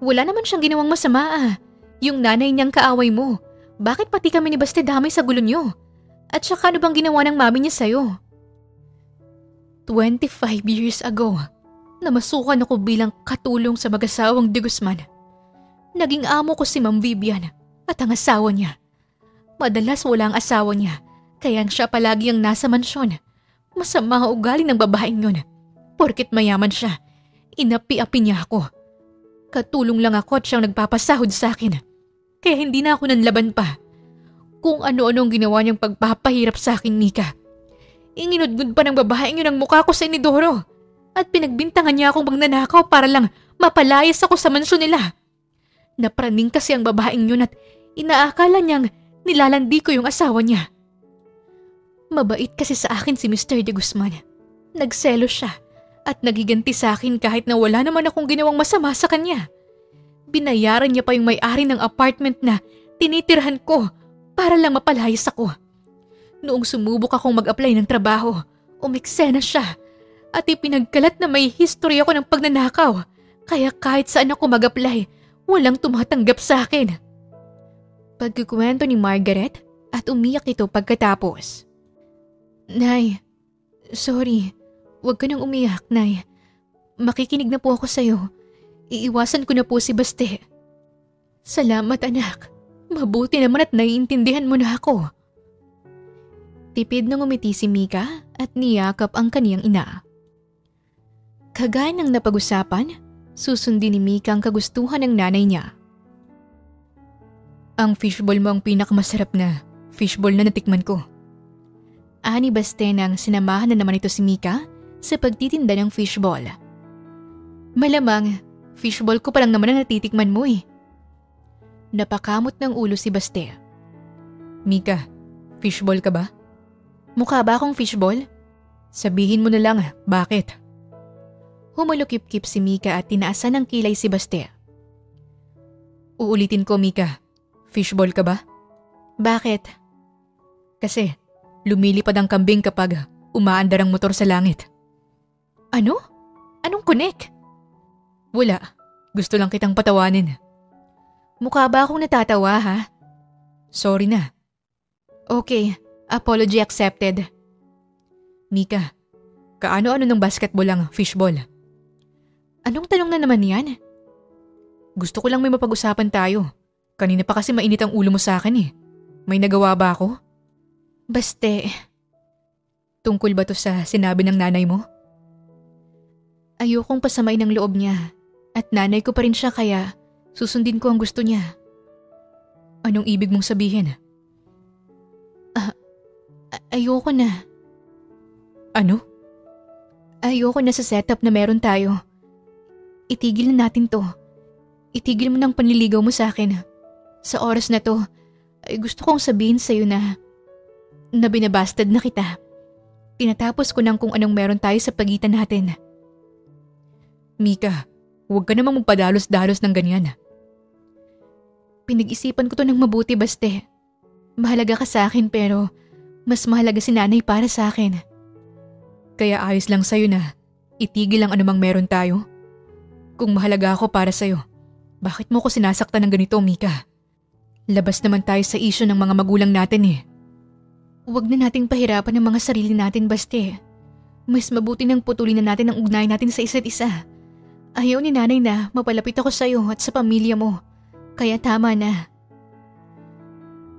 Speaker 2: Wala naman siyang ginawang masama. Yung nanay niyang kaaway mo. Bakit pati kami ni Baste damay sa gulo niyo? At saka ano bang ginawa ng mami niya sa'yo? 25 years ago, namasukan ako bilang katulong sa mag-asawang De Guzman. Naging amo ko si Ma'am Vivian at ang asawa niya. Madalas wala ang asawa niya, kaya siya palagi ang nasa mansyon. Masama ang ugali ng babaeng yun. Porket mayaman siya, inapi-api niya ako. Katulong lang ako at siyang nagpapasahod sa akin. Kaya hindi na ako nanlaban pa. Kung ano-ano ang ginawa niyang pagpapahirap sa akin, Mika. Inginudgud pa ng babaeng yun ang mukha ko sa inidoro. At pinagbintangan niya akong magnanakaw para lang mapalayas ako sa mansyon nila. Napraning kasi ang babaeng yun at inaakala niyang nilalandi ko yung asawa niya. Mabait kasi sa akin si Mr. De Guzman. Nagselo siya at nagiganti sa akin kahit na wala naman akong ginawang masama sa kanya. Binayaran niya pa yung may-ari ng apartment na tinitirhan ko para lang mapalayas ako. Noong sumubok akong mag-apply ng trabaho, umeksena siya at ipinagkalat na may history ako ng pagnanakaw. Kaya kahit saan ako mag-apply, walang tumatanggap sa akin. Pagkukwento ni Margaret at umiyak ito pagkatapos. Nay, sorry. Huwag ka nang umiyak, Nay. Makikinig na po ako sa'yo. Iiwasan ko na po si Baste. Salamat, anak. Mabuti naman at naiintindihan mo na ako. Tipid nang umiti si Mika at niyakap ang kaniyang ina. Kagaya ng napag-usapan, susundin ni Mika ang kagustuhan ng nanay niya. Ang fishball mo ang pinakamasarap na fishball na natikman ko. Ani Baste nang sinamahan na naman ito si Mika sa pagtitinda ng fishball. Malamang, fishball ko pa lang naman ang natitikman mo eh. Napakamot ng ulo si Baste. Mika, fishball ka ba? Mukha ba akong fishball? Sabihin mo na lang, bakit? Humalukip-kip si Mika at tinaasan ng kilay si Baste. Uulitin ko, Mika. Fishball ka ba? Bakit? Kasi lumilipad ang kambing kapag umaandar ang motor sa langit. Ano? Anong connect? Wala. Gusto lang kitang patawanin. Mukha ba akong natatawa, ha? Sorry na. Okay, apology accepted. Mika, kaano-ano ng basketball ang fishball? Anong tanong na naman yan? Gusto ko lang may mapag-usapan tayo. Kanina pa kasi mainit ang ulo mo sa akin eh. May nagawa ba ako? Baste. Tungkol ba to sa sinabi ng nanay mo? Ayokong pasamay ng loob niya at nanay ko pa rin siya kaya susundin ko ang gusto niya. Anong ibig mong sabihin? Ayoko na. Ano? Ayoko na sa setup na meron tayo. Itigil na natin to. Itigil mo ng panliligaw mo sa akin. Sa oras na to, ay gusto kong sabihin sa'yo na binabastard na kita. Tinatapos ko ng kung anong meron tayo sa pagitan natin. Mika, huwag ka namang magpadalos-dalos ng ganyan. Pinag-isipan ko to ng mabuti, Baste. Mahalaga ka sa akin pero mas mahalaga si nanay para sa akin. Kaya ayos lang sa'yo na itigil ang anumang meron tayo. Kung mahalaga ako para sa'yo, bakit mo ko sinasaktan ng ganito, Mika? Labas naman tayo sa isyu ng mga magulang natin eh. Huwag na nating pahirapan ang mga sarili natin, Baste. Mas mabuti nang putulin na natin ang ugnayan natin sa isa't isa. Ayaw ni nanay na mapalapit ako sa iyo at sa pamilya mo. Kaya tama na.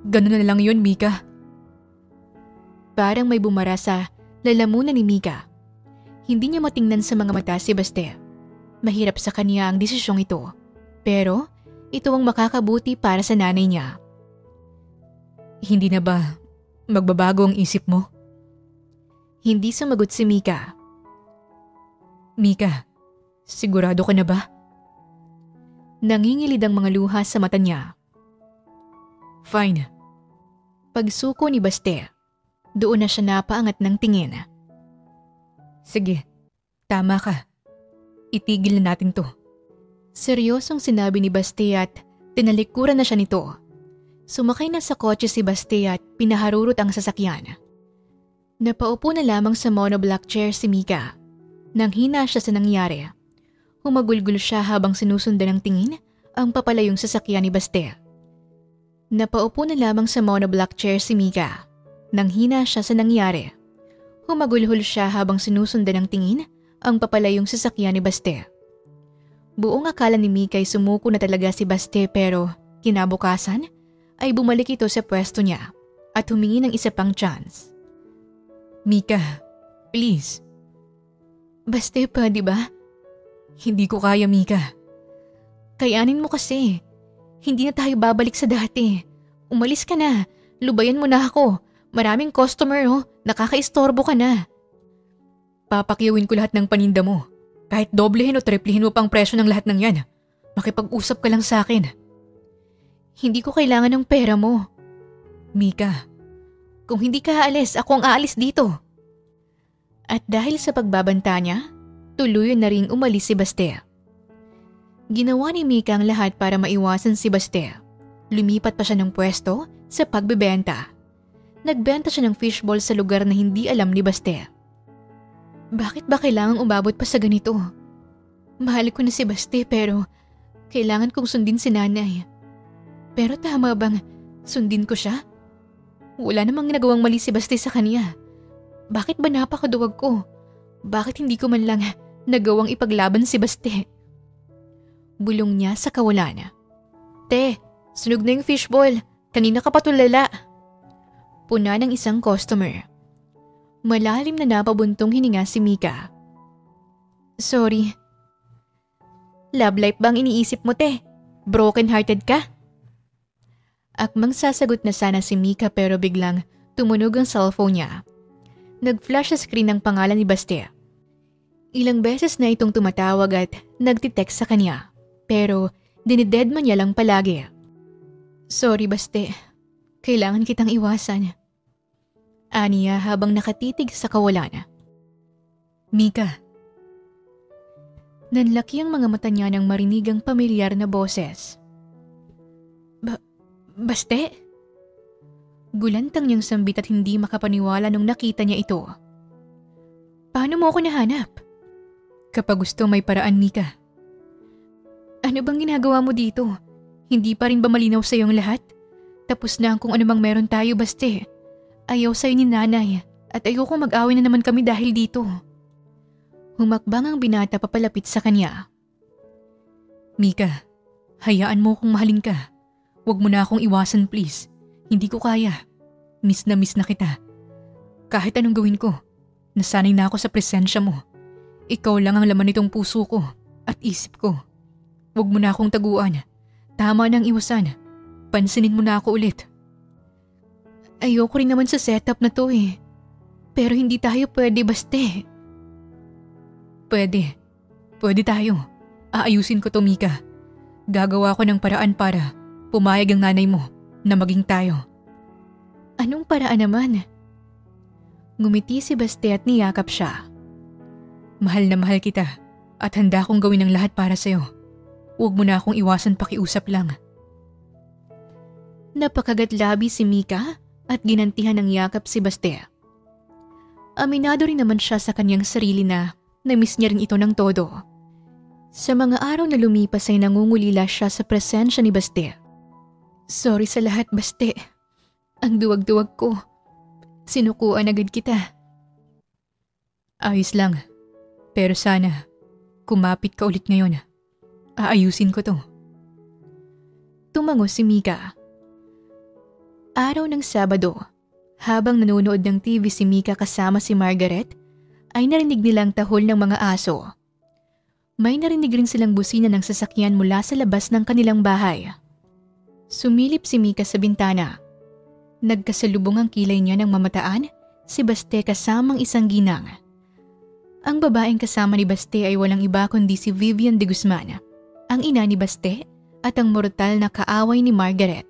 Speaker 2: Ganun na lang yun, Mika. Parang may bumara sa lalamunan ni Mika. Hindi niya matingnan sa mga mata si Baste. Mahirap sa kanya ang desisyong ito. Pero ito ang makakabuti para sa nanay niya. Hindi na ba magbabago ang isip mo? Hindi sumagot si Mika. Mika, sigurado ka na ba? Nangingilid ang mga luha sa mata niya. Fine. Pagsuko ni Baste, doon na siya napaangat ng tingin. Sige, tama ka. Itigil na natin to. Seryosong sinabi ni Baste at tinalikuran na siya nito. Sumakay na sa kotse si Baste at pinaharurot ang sasakyan. Napaupo na lamang sa monoblock chair si Mika. Nang hina siya sa nangyari. Humagulgul siya habang sinusundan ng tingin ang papalayong sasakyan ni Baste. Napaupo na lamang sa monoblock chair si Mika. Nang hina siya sa nangyari. Humagulhol siya habang sinusundan ng tingin ang papalayong sasakyan ni Baste. Buong akala ni Mika ay sumuko na talaga si Baste pero kinabukasan ay bumalik ito sa pwesto niya at humingi ng isa pang chance.
Speaker 1: Mika, please.
Speaker 2: Baste, pwede ba?
Speaker 1: Hindi ko kaya, Mika.
Speaker 2: Kayanin mo kasi. Hindi na tayo babalik sa dati. Umalis ka na. Lubayan mo na ako. Maraming customer, oh. Nakakaistorbo ka na.
Speaker 1: Papakyawin ko lahat ng paninda mo. Kahit doblehin o triplihin mo pang presyo ng lahat ng yan. Makipag-usap ka lang sa akin.
Speaker 2: Hindi ko kailangan ng pera mo.
Speaker 1: Mika.
Speaker 2: Kung hindi ka aalis, ako ang aalis dito. At dahil sa pagbabanta niya, tuluyan na ring umalis si Baste. Ginawa ni Mika ang lahat para maiwasan si Baste. Lumipat pa siya ng pwesto sa pagbebenta. Nagbenta siya ng fishball sa lugar na hindi alam ni Baste. Bakit ba kailangang umabot pa sa ganito? Mahal ko na si Baste pero kailangan kong sundin si nanay. Pero tama bang sundin ko siya? Wala namang ginagawang mali si Baste sa kanya. Bakit ba napakaduwag ko? Bakit hindi ko man lang nagawang ipaglaban si Baste? Bulong niya sa kawalan. Te, sunog na yung fishball. Kanina ka pa tulala. Puna ng isang customer. Malalim na napabuntong hininga si Mika. Sorry. Love life bang iniisip mo, te? Broken-hearted ka? Akmang sasagot na sana si Mika pero biglang tumunog ang cellphone niya. Nag-flash sa screen ang pangalan ni Baste. Ilang beses na itong tumatawag at nagtitext sa kanya. Pero dinidedma niya lang palagi. Sorry Baste, kailangan kitang iwasan. Aniya habang nakatitig sa kawalan.
Speaker 1: Mika.
Speaker 2: Nanlaki ang mga mata niya nang marinig ang pamilyar na boses. Baste? Gulantang niyang sambit at hindi makapaniwala nung nakita niya ito. Paano mo ako nahanap?
Speaker 1: Kapag gusto may paraan, Mika.
Speaker 2: Ano bang ginagawa mo dito? Hindi pa rin ba malinaw sa iyong lahat? Tapos na kung ano mang meron tayo, Baste. Ayaw sa'yo ni nanay at ayoko mag-away na naman kami dahil dito. Humakbang ang binata papalapit sa kanya.
Speaker 1: Mika, hayaan mo kung mahalin ka. Huwag mo na akong iwasan please. Hindi ko kaya. Miss na kita. Kahit anong gawin ko, nasanay na ako sa presensya mo. Ikaw lang ang laman nitong puso ko at isip ko. Huwag mo na akong taguan. Tama nang iwasan. Pansinin mo na ako ulit.
Speaker 2: Ayoko rin naman sa setup na to eh. Pero hindi tayo pwede, Baste.
Speaker 1: Pwede. Pwede tayo. Aayusin ko to, Mika. Gagawa ko ng paraan para pumayag ang nanay mo na maging tayo.
Speaker 2: Anong paraan naman? Ngumiti si Baste at niyakap siya.
Speaker 1: Mahal na mahal kita at handa akong gawin ang lahat para sa'yo. Huwag mo na akong iwasan pakiusap lang.
Speaker 2: Napakagatlabi si Mika at ginantihan ng yakap si Baste. Aminado rin naman siya sa kanyang sarili na na-miss niya rin ito ng todo. Sa mga araw na lumipas ay nangungulila siya sa presensya ni Baste. Sorry sa lahat, Baste. Ang duwag-duwag ko. Sinukuan agad kita.
Speaker 1: Ayos lang. Pero sana, kumapit ka ulit ngayon. Aayusin ko to.
Speaker 2: Tumango si Mika. Araw ng Sabado, habang nanonood ng TV si Mika kasama si Margaret, ay narinig nilang tahol ng mga aso. May narinig rin silang busina ng sasakyan mula sa labas ng kanilang bahay. Sumilip si Mika sa bintana. Nagkasalubong ang kilay niya ng mamataan, si Baste kasamang isang ginang. Ang babaeng kasama ni Baste ay walang iba kundi si Vivian de Guzman, ang ina ni Baste at ang mortal na kaaway ni Margaret.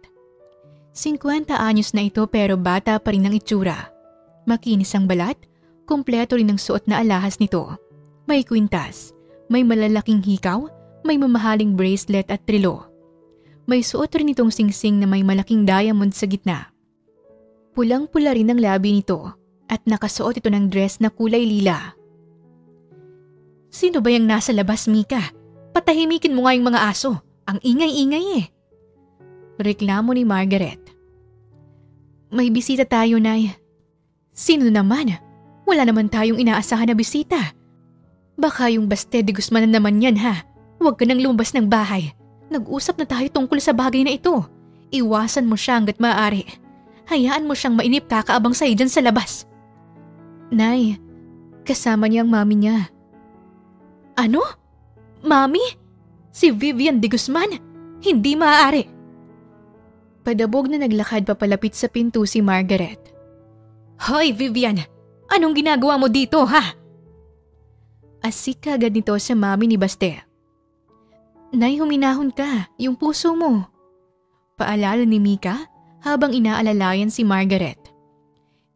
Speaker 2: 50 anyos na ito pero bata pa rin ang itsura. Makinis ang balat, kumpleto rin ang suot na alahas nito. May kwintas, may malalaking hikaw, may mamahaling bracelet at trilo. May suot rin itong singsing na may malaking diamond sa gitna. Pulang-pula rin ang labi nito at nakasuot ito ng dress na kulay lila. Sino ba yung nasa labas, Mika? Patahimikin mo nga yung mga aso. Ang ingay-ingay eh. Reklamo ni Margaret. May bisita tayo, Nay. Sino naman? Wala naman tayong inaasahan na bisita. Baka yung Baste de Guzman na naman yan, ha? Huwag ka nang lumabas ng bahay. Nag-usap na tayo tungkol sa bagay na ito. Iwasan mo siya hanggat maaari. Hayaan mo siyang mainip kakaabang sa'yo dyan sa labas. Nay, kasama niya ang mami niya. Ano? Mami? Si Vivian de Guzman? Hindi maaari. Padabog na naglakad papalapit sa pinto si Margaret. Hoy, Vivian! Anong ginagawa mo dito, ha? Asik agad nito sa mami ni Baste. Nay, huminahon ka, yung puso mo. Paalala ni Mika habang inaalalayan si Margaret.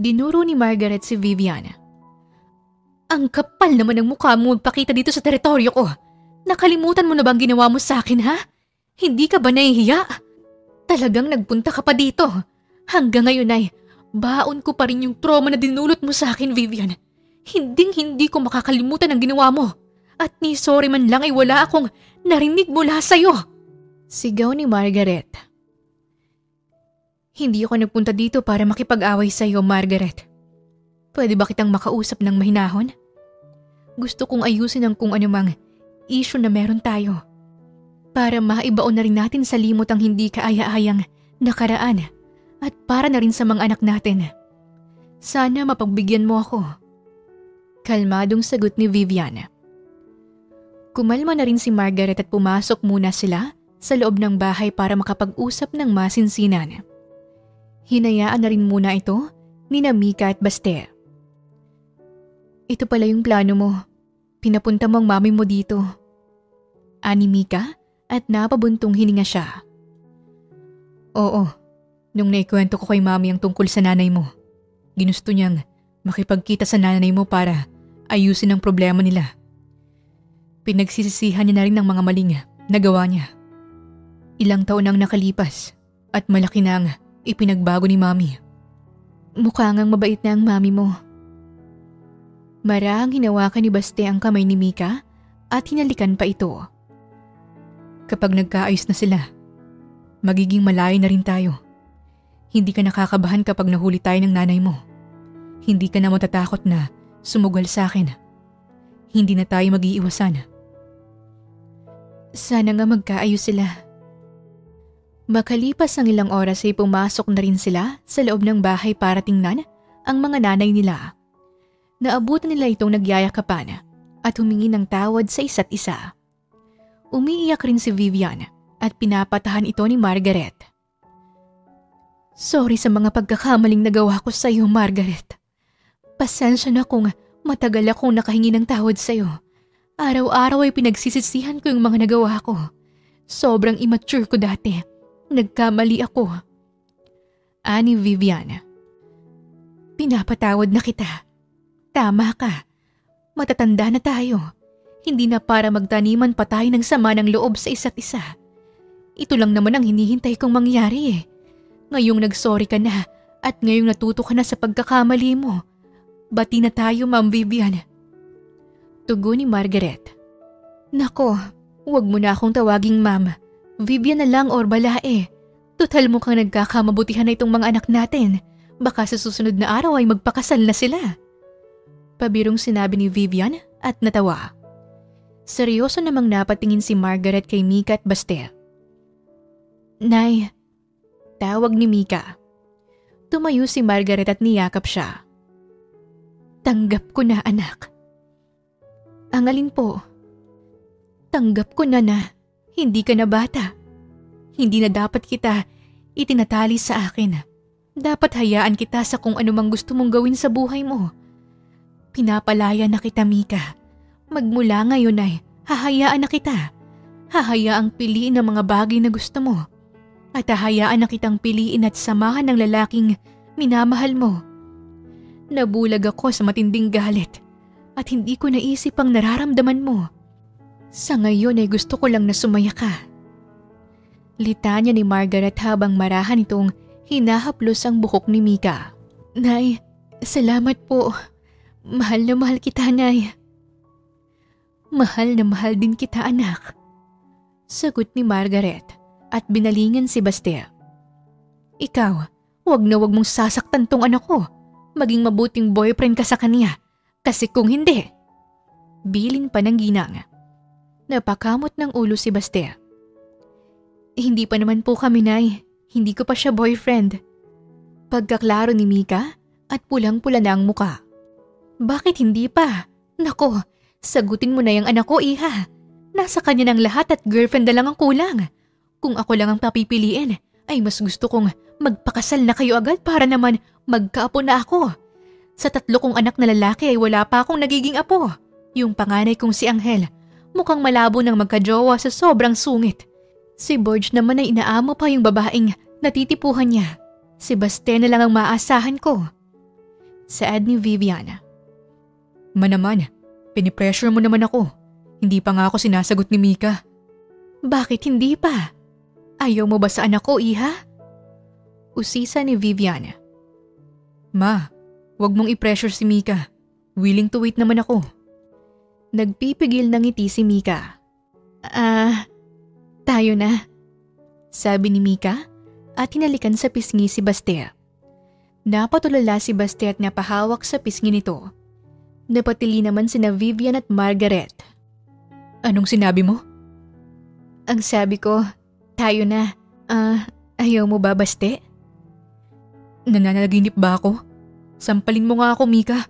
Speaker 2: Dinuro ni Margaret si Vivian. Ang kapal naman ng mukha mo magpakita dito sa teritoryo ko. Nakalimutan mo na bang ginawa mo sa akin, ha? Hindi ka ba nahihiya? Talagang nagpunta ka pa dito. Hanggang ngayon ay baon ko pa rin yung trauma na dinulot mo sa akin, Vivian. Hindi ko makakalimutan ang ginawa mo. At ni sorry man lang ay wala akong narinig mula sa'yo. Sigaw ni Margaret. Hindi ako nagpunta dito para makipag-away sa'yo, Margaret. Pwede ba kitang makausap ng mahinahon? Gusto kong ayusin ang kung anumang issue na meron tayo. Para maibaon na rin natin sa limot ang hindi kaaya-ayang nakaraan at para na rin sa mga anak natin. Sana mapagbigyan mo ako. Kalmadong sagot ni Vivian. Kumalma na rin si Margaret at pumasok muna sila sa loob ng bahay para makapag-usap ng masinsinan. Hinayaan na rin muna ito ni Mika at Baste. Ito pala yung plano mo. Pinapunta mo ang mami mo dito. Ani Mika at napabuntong hininga siya. Oo, nung naikwento ko kay mami ang tungkol sa nanay mo, ginusto niyang makipagkita sa nanay mo para ayusin ang problema nila. Pinagsisisihan niya na rin ang mga maling nagawa niya. Ilang taon nang nakalipas at malaki na ang ipinagbago ni mami. Mukha ngang mabait na ang mami mo. Marahang hinawakan ni Baste ang kamay ni Mika at hinalikan pa ito. Kapag nagkaayos na sila, magiging malayo na rin tayo. Hindi ka nakakabahan kapag nahuli tayo ng nanay mo. Hindi ka na matatakot na sumugal sa akin. Hindi na tayo mag-iiwasan. Sana nga magkaayos sila. Makalipas ang ilang oras ay pumasok na rin sila sa loob ng bahay para tingnan ang mga nanay nila. Naabutan nila itong nagyayakapan at humingi ng tawad sa isa't isa. Umiiyak rin si Vivian at pinapatahan ito ni Margaret. Sorry sa mga pagkakamaling nagawa ko sa iyo, Margaret. Pasensya na kung matagal akong nakahingi ng tawad sa iyo. Araw-araw ay pinagsisisihan ko yung mga nagawa ko. Sobrang immature ko dati. Nagkamali ako. Ani Vivian. Pinapatawad na kita. Tama ka. Matatanda na tayo. Hindi na para magtaniman pa tayo ng sama ng loob sa isa't isa. Ito lang naman ang hinihintay kong mangyari eh. Ngayong nagsorry ka na at ngayong natuto ka na sa pagkakamali mo. Bati na tayo, Ma'am Vivian. Tugon ni Margaret. Nako, huwag mo na akong tawaging Ma'am. Vivian na lang or Balae. Total mukhang nagkakamabutihan na itong mga anak natin. Baka sa susunod na araw ay magpakasal na sila. Pabirong sinabi ni Vivian at natawa. Seryoso namang napatingin si Margaret kay Mika at Baste. Nay, tawag ni Mika. Tumayo si Margaret at niyakap siya. Tanggap ko na, anak. Ang alin po? Tanggap ko na hindi ka na bata. Hindi na dapat kita itinatali sa akin. Dapat hayaan kita sa kung anumang gusto mong gawin sa buhay mo. Pinapalaya na kita, Mika. Magmula ngayon ay hahayaan na kita. Hahayaang piliin ang mga bagay na gusto mo. At hahayaan na kitang piliin at samahan ng lalaking minamahal mo. Nabulag ako sa matinding galit at hindi ko naisip ang nararamdaman mo. Sa ngayon ay gusto ko lang na sumaya ka. Litanya ni Margaret habang marahan itong hinahaplos ang buhok ni Mika. Nay, salamat po. Mahal na mahal kita, Nay. Mahal na mahal din kita, anak. Sagot ni Margaret at binalingan si Baste. Ikaw, wag na wag mong sasaktan tong anak ko. Maging mabuting boyfriend ka sa kanya. Kasi kung hindi, bilin pa ng ginang. Napakamot ng ulo si Bastea. Hindi pa naman po kami, Nay. Hindi ko pa siya boyfriend. Pagkaklaro ni Mika at pulang-pula na ang muka. Bakit hindi pa? Nako, sagutin mo na yung anak ko, Iha. Nasa kanya ng lahat at girlfriend na lang ang kulang. Kung ako lang ang papipiliin, ay mas gusto kong magpakasal na kayo agad para naman magkaapo na ako. Sa 3 kong anak na lalaki ay wala pa akong nagiging apo. Yung panganay kong si Angel, mukhang malabo ng magkajowa sa sobrang sungit. Si Borge naman ay inaamo pa yung babaeng natitipuhan niya. Si Bastea na lang ang maaasahan ko. Saad ni Vivian.
Speaker 1: Manaman, pinipressure mo naman ako. Hindi pa nga ako sinasagot ni Mika.
Speaker 2: Bakit hindi pa? Ayaw mo ba sa anak ko, Iha? Usisa ni Vivian.
Speaker 1: Ma, wag mong i-pressure si Mika. Willing to wait naman ako.
Speaker 2: Nagpipigil ng ngiti si Mika. Tayo na. Sabi ni Mika at hinalikan sa pisngi si Bastea. Napatulala si Bastea at napahawak sa pisngi nito. Napatili naman sina Vivian at Margaret.
Speaker 1: Anong sinabi mo?
Speaker 2: Ang sabi ko, tayo na. Ayaw mo ba, Baste?
Speaker 1: Nananaginip ba ako? Sampalin mo nga ako, Mika.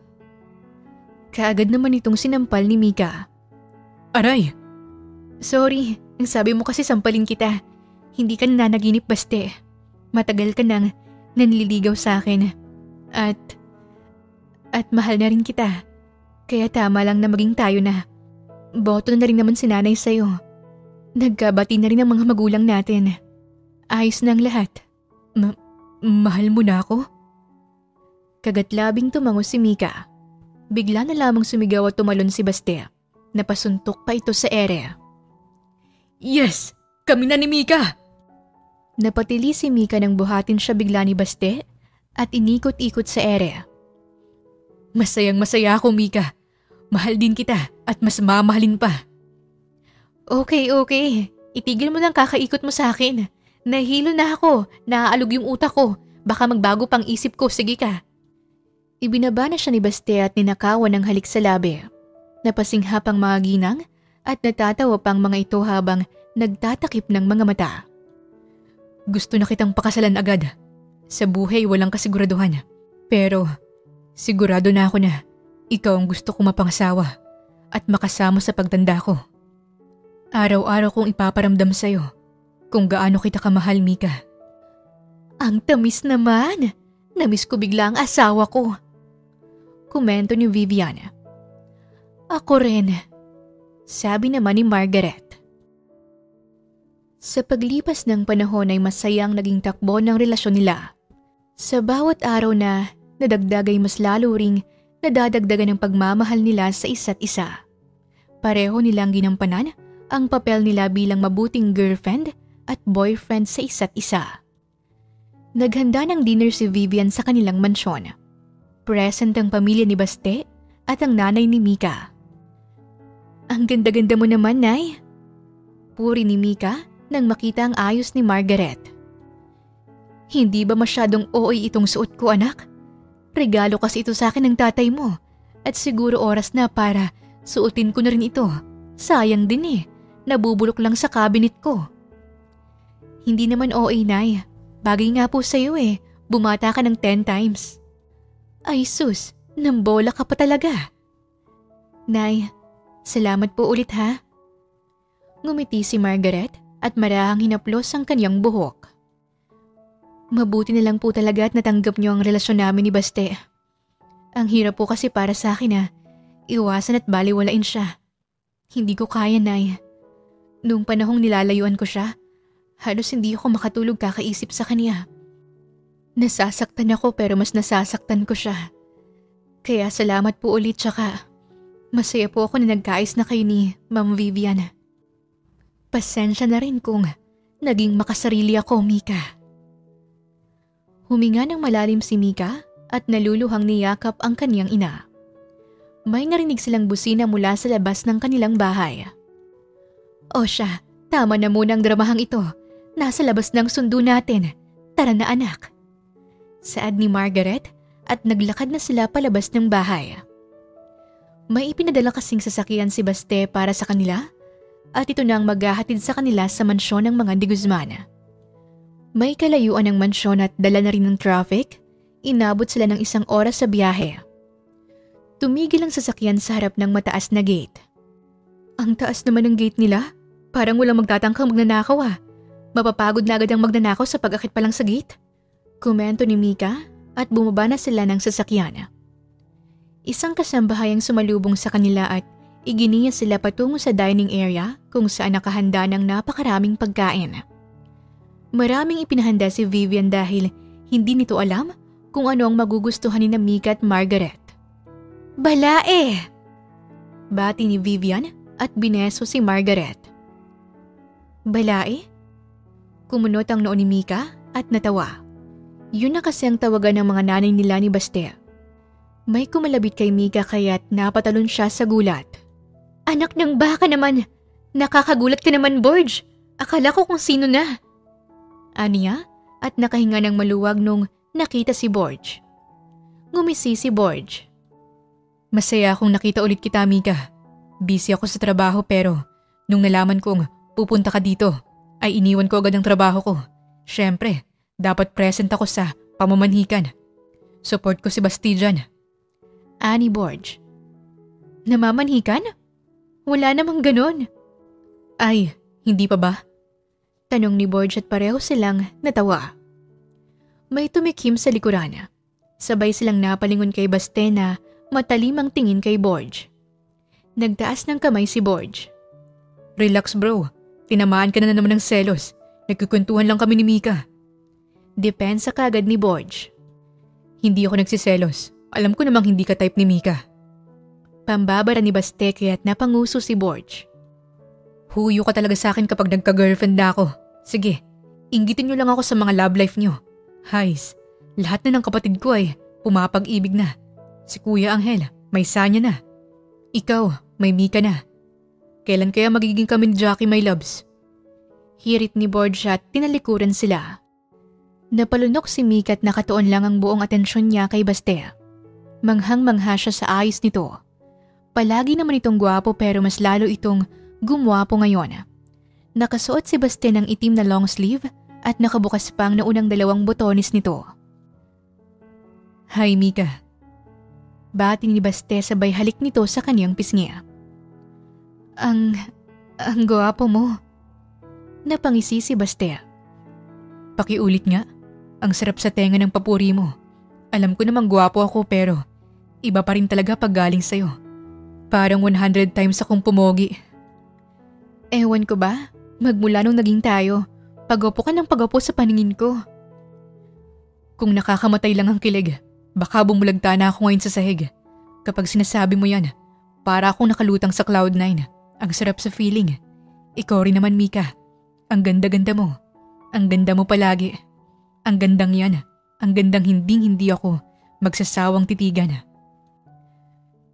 Speaker 2: Kaagad naman itong sinampal ni Mika.
Speaker 1: Aray!
Speaker 2: Sorry, ang sabi mo kasi sampalin kita. Hindi ka nananaginip, Baste. Matagal ka nang nanliligaw sa akin. At mahal na rin kita. Kaya tama lang na maging tayo na. Boto na rin naman si nanay sa'yo. Nagkabati na rin ang mga magulang natin. Ayos na ang lahat.
Speaker 1: Mahal mo na ako?
Speaker 2: Kagatlabing tumango si Mika. Bigla na lamang sumigaw at tumalon si Bastea. Napasuntok pa ito sa ere.
Speaker 1: Yes! Kami na ni Mika!
Speaker 2: Napatili si Mika nang buhatin siya bigla ni Bastea at inikot-ikot sa ere.
Speaker 1: Masayang masaya ako, Mika. Mahal din kita at mas mamahalin pa.
Speaker 2: Okay. Itigil mo nang kakaikot mo sa akin. Nahihilo na ako. Naaalog yung utak ko. Baka magbago pang isip ko. Sige ka. Ibinaba na siya ni Bastea at ninakawan ng halik sa labi. Napasingha pang mga ginang at natatawa pang mga ito habang nagtatakip ng mga mata.
Speaker 1: Gusto na kitang pakasalan agad. Sa buhay walang kasiguraduhan. Pero sigurado na ako na ikaw ang gusto kong mapangasawa at makasama sa pagtanda ko. Araw-araw kong ipaparamdam sa'yo kung gaano kita kamahal, Mika.
Speaker 2: Ang tamis naman. Namiss ko bigla ang asawa ko. Komento ni Vivian. Ako rin. Sabi naman ni Margaret. Sa paglipas ng panahon ay masayang naging takbo ng relasyon nila. Sa bawat araw na nadagdag ay mas lalo ring nadadagdagan ng pagmamahal nila sa isa't isa. Pareho nilang ginampanan ang papel nila bilang mabuting girlfriend at boyfriend sa isa't isa. Naghanda ng dinner si Vivian sa kanilang mansyon. Present ang pamilya ni Bastea at ang nanay ni Mika. Ang ganda-ganda mo naman, Nay. Puri ni Mika nang makita ang ayos ni Margaret. Hindi ba masyadong OA itong suot ko, anak? Regalo kasi ito sa akin ng tatay mo at siguro oras na para suotin ko na rin ito. Sayang din nabubulok lang sa cabinet ko. Hindi naman OA, Nay. Bagay nga po sa'yo bumata ka ng 10 times. Ay sus, nambola ka pa talaga. Nay, salamat po ulit ha. Ngumiti si Margaret at marahang hinaplos ang kanyang buhok. Mabuti na lang po talaga at natanggap niyo ang relasyon namin ni Bastea. Ang hirap po kasi para sa akin iwasan at baliwalain siya. Hindi ko kaya, Nay. Noong panahong nilalayuan ko siya, halos hindi ako makatulog kakaisip sa kanya. Nasasaktan ako pero mas nasasaktan ko siya. Kaya salamat po ulit tsaka masaya po ako na nagkaayos na kayo ni Ma'am Vivian. Pasensya na rin kung naging makasarili ako, Mika. Huminga ng malalim si Mika at naluluhang niyakap ang kanyang ina. May narinig silang busina mula sa labas ng kanilang bahay. O siya, tama na muna ang dramahang ito. Nasa labas ng sundo natin. Tara na anak. Saad ni Margaret at naglakad na sila palabas ng bahay. May ipinadala kasing sasakyan si Baste para sa kanila at ito na ang maghahatid sa kanila sa mansyon ng mga De Guzman. May kalayuan ng mansyon at dala na rin ng traffic, inabot sila ng 1 oras sa biyahe. Tumigil ang sasakyan sa harap ng mataas na gate. Ang taas naman ng gate nila, parang walang magtatangkang magnanakaw ah. Mapapagod na agad ang magnanakaw sa pag-akit pa lang sa gate. Komento ni Mika at bumaba na sila ng sasakyan. Isang kasambahay ang sumalubong sa kanila at iginiya sila patungo sa dining area kung saan nakahanda ng napakaraming pagkain. Maraming ipinahanda si Vivian dahil hindi nito alam kung ano ang magugustuhan ni Mika at Margaret. Balae! Bati ni Vivian at bineso si Margaret. Balae? Kumunot ang noo ni Mika at natawa. Yun na kasi ang tawagan ng mga nanay nila ni Baste. May kumalabit kay Mika kaya't napatalon siya sa gulat. Anak ng baka naman! Nakakagulat ka naman, Borge! Akala ko kung sino na! Aniya at nakahinga ng maluwag nung nakita si Borge. Ngumisi si Borge. Masaya akong nakita ulit kita, Mika. Busy ako sa trabaho pero nung nalaman kong pupunta ka dito, ay iniwan ko agad ang trabaho ko. Siyempre, dapat present ako sa pamamanhikan. Support ko si Basti dyan. Ani Borge. Namamanhikan? Wala namang ganon. Ay, hindi pa ba? Tanong ni Borge at pareho silang natawa. May tumikim sa likuran. Sabay silang napalingon kay Baste na matalimang tingin kay Borge. Nagtaas ng kamay si Borge. Relax bro, tinamaan ka na naman ng selos. Nagkukwentuhan lang kami ni Mika. Depensa kagad ni Borge. Hindi ako nagsiselos. Alam ko namang hindi ka type ni Mika. Pambabara ni Baste kaya't napanguso si Borge. Huyo ka talaga sa akin kapag nagka-girlfriend na ako. Sige, inggitin niyo lang ako sa mga love life niyo. Hays, lahat na ng kapatid ko ay pumapag-ibig na. Si Kuya Angel, may Sanya na. Ikaw, may Mika na. Kailan kaya magiging kami ni Jackie, my loves? Hirit ni Borge at tinalikuran sila. Napalunok si Mika at nakatuon lang ang buong atensyon niya kay Baste. Manghang-mangha siya sa ayos nito. Palagi naman itong gwapo pero mas lalo itong gumwapo ngayon. Nakasuot si Baste ng itim na long sleeve at nakabukas pang naunang 2 botones nito. Hi Mika. Bati ni Baste sabay halik nito sa kanyang pisngi. Ang gwapo mo. Napangisi si Baste. Pakiulit nga. Ang sarap sa tenga ng papuri mo. Alam ko namang gwapo ako pero iba pa rin talaga pag galing sa'yo. Parang 100 times akong pumogi. Ewan ko ba? Magmula nung naging tayo, pag-upo ka ng pag-upo sa paningin ko. Kung nakakamatay lang ang kilig, baka bumulagta na ako ngayon sa sahig. Kapag sinasabi mo yan, para akong nakalutang sa Cloud9. Ang sarap sa feeling. Ikaw rin naman, Mika. Ang ganda-ganda mo. Ang ganda mo palagi. Ang gandang yan. Ang gandang hindi ako magsasawang titigan.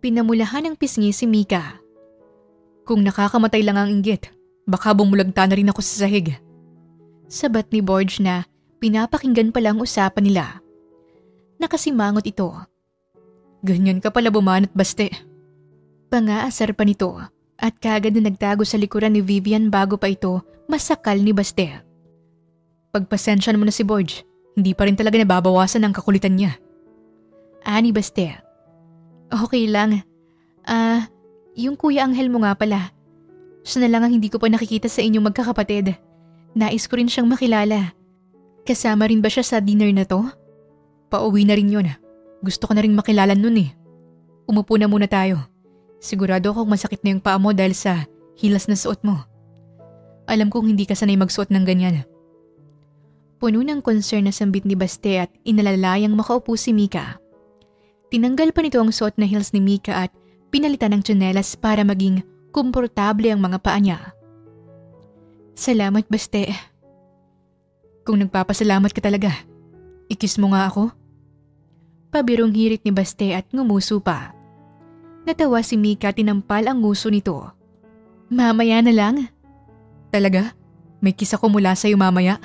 Speaker 2: Pinamulahan ng pisngi si Mika. Kung nakakamatay lang ang inggit, baka bumulagta na rin ako sa sahig. Sabat ni Borge na pinapakinggan pala ang usapan nila. Nakasimangot ito. Ganyan ka pala bumanat, Baste. Pangaasar pa nito at kagad na nagtago sa likuran ni Vivian bago pa ito masakal ni Baste. Pagpasensyan mo na si Borge, hindi pa rin talaga nababawasan ang kakulitan niya. Ani Baste. Okay lang. Yung Kuya Angel mo nga pala. Siya na lang ang hindi ko pa nakikita sa inyong magkakapatid. Nais ko rin siyang makilala. Kasama rin ba siya sa dinner na to? Pauwi na rin yun. Gusto ko na rin makilala nun eh. Umupo na muna tayo. Sigurado akong masakit na yung paa mo dahil sa heels na suot mo. Alam kong hindi ka sanay magsuot ng ganyan. Puno ng concern na sambit ni Baste at inalalayang makaupo si Mika. Tinanggal pa nito ang suot na heels ni Mika at pinalitan ng tsinelas para maging komportable ang mga paa niya. Salamat, Baste. Kung nagpapasalamat ka talaga, ikis mo nga ako. Pabirong hirit ni Baste at ngumuso pa. Natawa si Mika, tinampal ang nguso nito. Mamaya na lang. Talaga? May kiss ako mula sa'yo mamaya?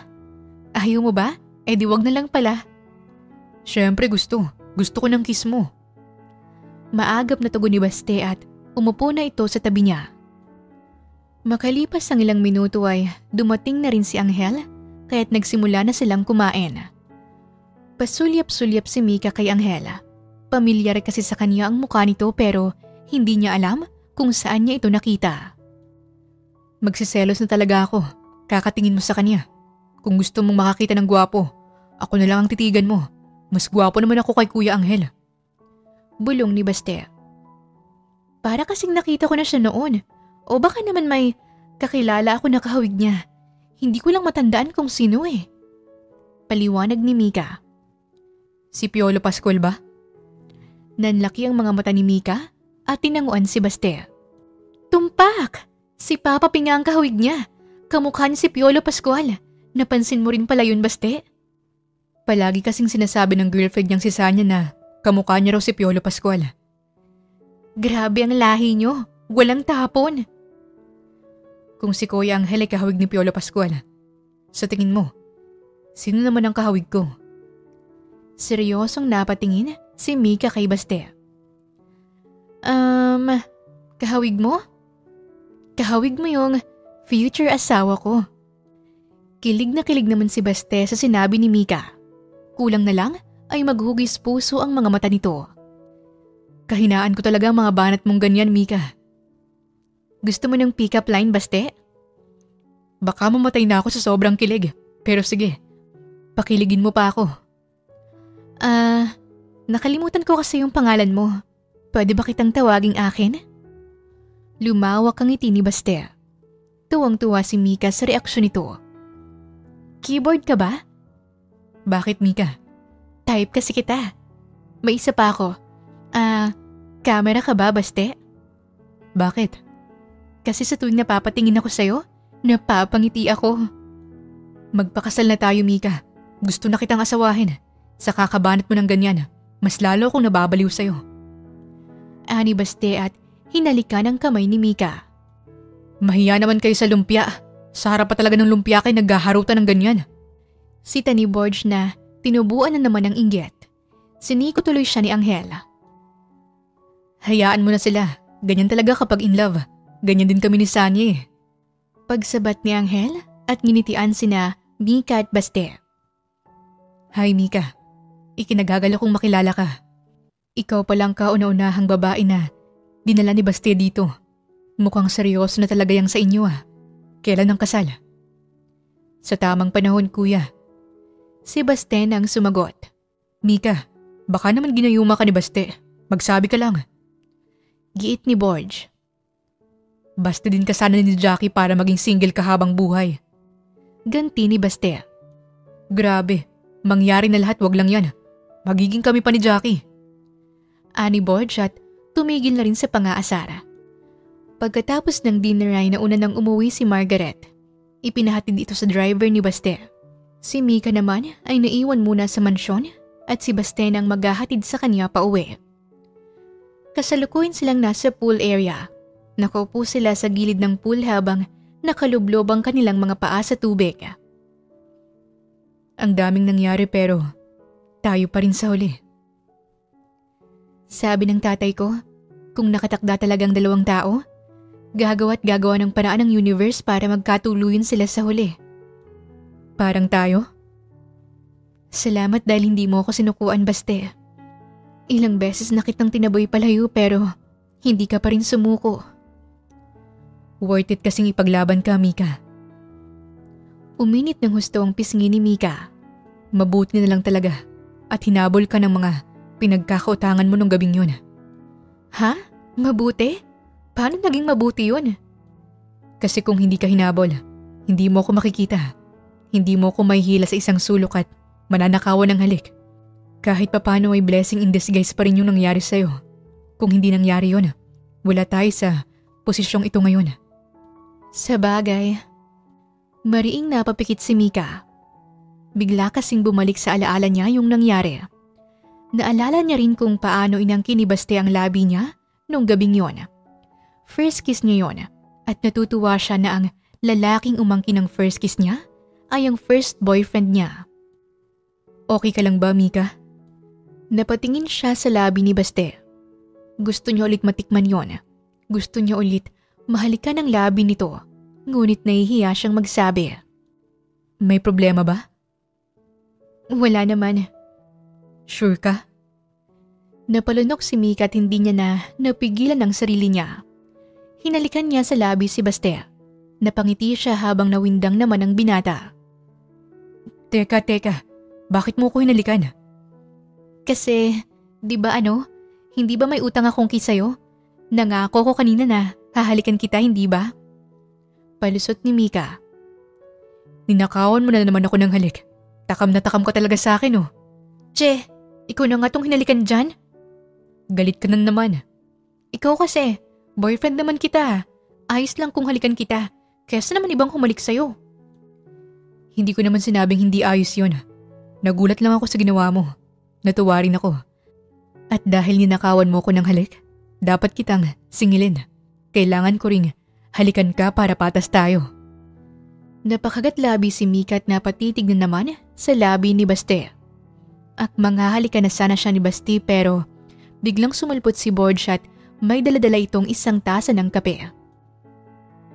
Speaker 2: Ayaw mo ba? di wag na lang pala.
Speaker 1: Siyempre gusto. Gusto ko ng kiss mo.
Speaker 2: Maagap na tugon ni Baste at umupo na ito sa tabi niya. Makalipas ang ilang minuto ay dumating na rin si Angel kaya't nagsimula na silang kumain. Pasulyap-sulyap si Mika kay Angel. Pamilyar kasi sa kanya ang mukha nito pero hindi niya alam kung saan niya ito nakita.
Speaker 1: Magsiselos na talaga ako. Kakatingin mo sa kanya. Kung gusto mong makakita ng gwapo, ako na lang ang titigan mo. Mas gwapo naman ako kay Kuya Angel.
Speaker 2: Bulong ni Baste. Para kasing nakita ko na siya noon. O baka naman may kakilala ako na kahawig niya. Hindi ko lang matandaan kung sino eh. Paliwanag ni Mika.
Speaker 1: Si Piolo Pascual ba?
Speaker 2: Nanlaki ang mga mata ni Mika at tinanguan si Baste. Tumpak! Si Papa Pi nga ang kahawig niya. Kamukha niya si Piolo Pascual. Napansin mo rin pala yun, Baste?
Speaker 1: Palagi kasing sinasabi ng girlfriend niyang si Sanya na kamukha niya raw si Piolo Pascual.
Speaker 2: Grabe ang lahi niyo. Walang tapon.
Speaker 1: Kung si Kuya Angel ay kahawig ni Piolo Pascual, sa tingin mo, sino naman ang kahawig ko?
Speaker 2: Seryosong napatingin si Mika kay Baste. Kahawig mo? Kahawig mo yung future asawa ko. Kilig na kilig naman si Baste sa sinabi ni Mika. Kulang na lang ay maghugis puso ang mga mata nito.
Speaker 1: Kahinaan ko talaga ang mga banat mong ganyan, Mika.
Speaker 2: Gusto mo ng pick-up line, Baste?
Speaker 1: Baka mamatay na ako sa sobrang kilig. Pero sige, pakiligin mo pa ako.
Speaker 2: Nakalimutan ko kasi yung pangalan mo. Pwede ba kitang tawaging akin? Lumawak ang ngiti ni Baste. Tuwang-tuwa si Mika sa reaksyon nito. Keyboard ka ba?
Speaker 1: Bakit, Mika?
Speaker 2: Type kasi kita. May isa pa ako. Camera ka ba, Baste?
Speaker 1: Bakit?
Speaker 2: Kasi sa tuwing napapatingin ako sa'yo, napapangiti ako.
Speaker 1: Magpakasal na tayo, Mika. Gusto na kitang asawahin. Sa kakabanat mo ng ganyan, mas lalo akong nababaliw sa'yo.
Speaker 2: Ani Baste at hinalikan ang kamay ni Mika.
Speaker 1: Mahiya naman kayo sa lumpia. Sa harap pa talaga ng lumpia kayo naghaharutan ng ganyan.
Speaker 2: Sita ni Borge na tinubuan na naman ng inggit. Siniko tuloy siya ni Angel.
Speaker 1: Hayaan mo na sila. Ganyan talaga kapag in love. Ganyan din kami ni Sanya eh.
Speaker 2: Pagsabat ni Angel at nginitian sina Mika at Baste.
Speaker 1: Hi Mika, ikinagagala kong makilala ka. Ikaw palang kauna-unahang babae na dinala ni Baste dito. Mukhang seryoso na talaga yang sa inyo ah. Kailan ang kasal? Sa tamang panahon kuya.
Speaker 2: Si Baste nang sumagot.
Speaker 1: Mika, baka naman ginayuma ka ni Baste. Magsabi ka lang.
Speaker 2: Giit ni Borge.
Speaker 1: Basta din ka sana ni Jackie para maging single ka habang buhay.
Speaker 2: Ganti ni Baste.
Speaker 1: Grabe, mangyari na lahat, wag lang yan. Magiging kami pa ni Jackie.
Speaker 2: Ani Borge at tumigil na rin sa pang-aasara. Pagkatapos ng dinner ay nauna nang umuwi si Margaret. Ipinahatid ito sa driver ni Baste. Si Mika naman ay naiwan muna sa mansyon at si Baste nang maghahatid sa kanya pa uwi. Kasalukuyan silang nasa pool area. Nakaupo sila sa gilid ng pool habang nakalublob ang kanilang mga paa sa tubig.
Speaker 1: Ang daming nangyari pero tayo pa rin sa huli.
Speaker 2: Sabi ng tatay ko, kung nakatakda talagang dalawang tao, gagawa't gagawa ng paraan ng universe para magkatuluyan sila sa huli.
Speaker 1: Parang tayo?
Speaker 2: Salamat dahil hindi mo ako sinukuan, Baste. Ilang beses na kitang tinaboy palayo pero hindi ka pa rin sumuko.
Speaker 1: Worth it kasing ipaglaban ka, Mika.
Speaker 2: Uminit ng husto ang pisngi ni Mika.
Speaker 1: Mabuti na lang talaga at hinabol ka ng mga pinagkakautangan mo nung gabing yun.
Speaker 2: Ha? Mabuti? Paano naging mabuti yun?
Speaker 1: Kasi kung hindi ka hinabol, hindi mo ako makikita. Hindi mo ako mahihila sa isang sulok at mananakawan ng halik. Kahit papano ay blessing in disguise pa rin yung nangyari sa'yo. Kung hindi nangyari yun, wala tayo sa posisyong ito ngayon.
Speaker 2: Sa bagay, mariing napapikit si Mika. Bigla kasing bumalik sa alaala niya yung nangyari. Naalala niya rin kung paano inangkin ni Baste ang labi niya nung gabing yon. First kiss niya yon at natutuwa siya na ang lalaking umangkin ng first kiss niya ay ang first boyfriend niya.
Speaker 1: Okay ka lang ba, Mika?
Speaker 2: Napatingin siya sa labi ni Baste. Gusto niya ulit matikman yon. Gusto niya ulit mahalikan ang labi nito. Ngunit nahihiya siyang magsabi.
Speaker 1: May problema ba?
Speaker 2: Wala naman.
Speaker 1: Sure ka?
Speaker 2: Napalunok si Mika at hindi niya na napigilan ang sarili niya. Hinalikan niya sa labi si Baste. Napangiti siya habang nawindang naman ang binata.
Speaker 1: Teka. Bakit mo ko hinalikan?
Speaker 2: Kasi, di ba hindi ba may utang akong sa'yo? Nangako ko kanina na hahalikan kita, hindi ba? Palusot ni Mika.
Speaker 1: Ninakawan mo na naman ako ng halik. Takam na takam ka talaga sa akin, oh.
Speaker 2: Che, ikaw na nga tong hinalikan dyan?
Speaker 1: Galit ka na naman.
Speaker 2: Ikaw kasi, boyfriend naman kita. Ayos lang kung halikan kita. Kesa naman ibang humalik sa'yo.
Speaker 1: Hindi ko naman sinabing hindi ayos yun. Nagulat lang ako sa ginawa mo. Natuwa rin ako. At dahil ninakawan mo ko ng halik, dapat kitang singilin. Kailangan ko ring halikan ka para patas tayo.
Speaker 2: Napakagat labi si Mika at napatitig na naman sa labi ni Baste. At manghahalikan na sana siya ni Basti pero biglang sumulpot si Borge at may daladala itong isang tasa ng kape.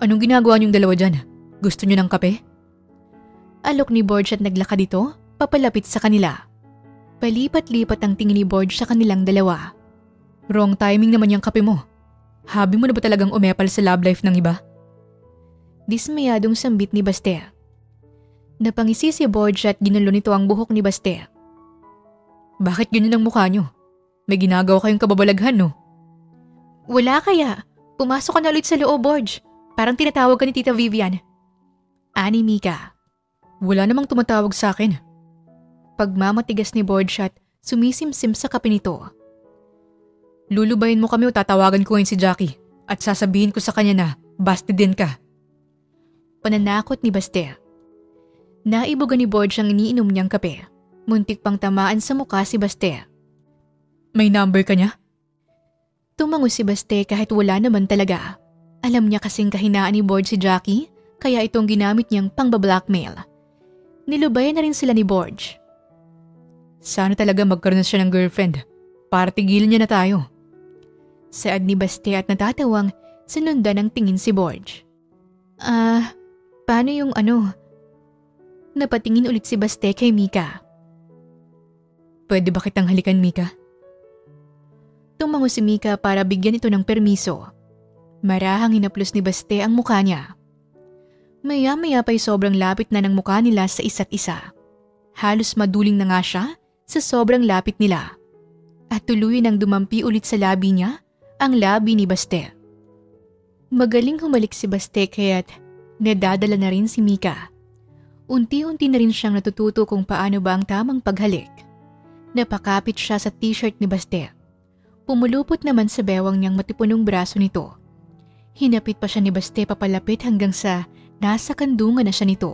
Speaker 1: Anong ginagawa niyong dalawa dyan? Gusto niyo ng kape?
Speaker 2: Alok ni Borge at naglakad ito papalapit sa kanila. Palipat-lipat ang tingin ni Borge sa kanilang dalawa.
Speaker 1: Wrong timing naman yung kape mo. Habi mo na ba talagang umepal sa love life ng iba?
Speaker 2: Dismayadong sambit ni Baste. Napangisi si Borge at ginulo nito ang buhok ni Baste.
Speaker 1: Bakit ganyan ang mukha niyo? May ginagawa kayong kababalaghan, no?
Speaker 2: Wala kaya. Pumasok ka na ulit sa loob, Borge. Parang tinatawag ka ni Tita Vivian. Ani Mika.
Speaker 1: Wala namang tumatawag sa akin.
Speaker 2: Pagmamatigas ni Borge at sumisimsim sa kape nito.
Speaker 1: Lulubayin mo kami o tatawagan ko ngayon si Jackie at sasabihin ko sa kanya na busted din ka.
Speaker 2: Pananakot ni Baste. Naibuga ni Borge ang iniinom niyang kape. Muntik pang tamaan sa mukha si Baste.
Speaker 1: May number ka niya?
Speaker 2: Tumango si Baste kahit wala naman talaga. Alam niya kasing kahinaan ni Borge si Jackie kaya itong ginamit niyang pang-blackmail. Nilubayan na rin sila ni Borge.
Speaker 1: Sana talaga magkaroon na siya ng girlfriend para tigilan niya na tayo.
Speaker 2: Saad ni Baste at natatawang sinundan ng tingin si Borge. Paano yung Napatingin ulit si Baste kay Mika.
Speaker 1: Pwede ba kitang halikan, Mika?
Speaker 2: Tumango si Mika para bigyan ito ng permiso. Marahang hinaplos ni Baste ang mukha niya. Maya-maya pa'y sobrang lapit na ng mukha nila sa isa't isa. Halos maduling na nga siya sa sobrang lapit nila. At tuluyan ang dumampi ulit sa labi niya ang labi ni Baste. Magaling humalik si Baste kaya't nadadala na rin si Mika. Unti-unti na rin siyang natututo kung paano ba ang tamang paghalik. Napakapit siya sa t-shirt ni Baste. Pumulupot naman sa bewang niyang matipunong braso nito. Hinapit pa siya ni Baste papalapit hanggang sa nasa kandungan na siya nito.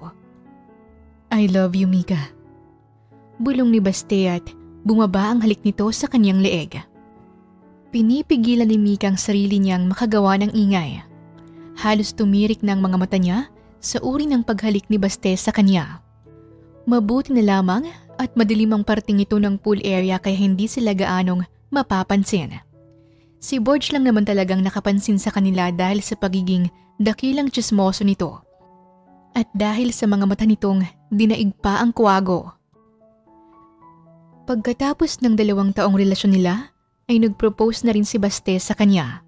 Speaker 1: I love you, Mika.
Speaker 2: Bulong ni Baste at bumaba ang halik nito sa kanyang leeg. Pinipigilan ni Mika ang sarili niyang makagawa ng ingay. Halos tumirik na ang mga mata niya sa uri ng paghalik ni Baste sa kanya. Mabuti na lamang at madilim ang parting ito ng pool area kaya hindi sila gaanong mapapansin. Si Borge lang naman talagang nakapansin sa kanila dahil sa pagiging dakilang tsismoso nito. At dahil sa mga mata nitong dinaig pa ang kuwago. Pagkatapos ng 2 taong relasyon nila, ay nag-propose na rin si Baste sa kanya.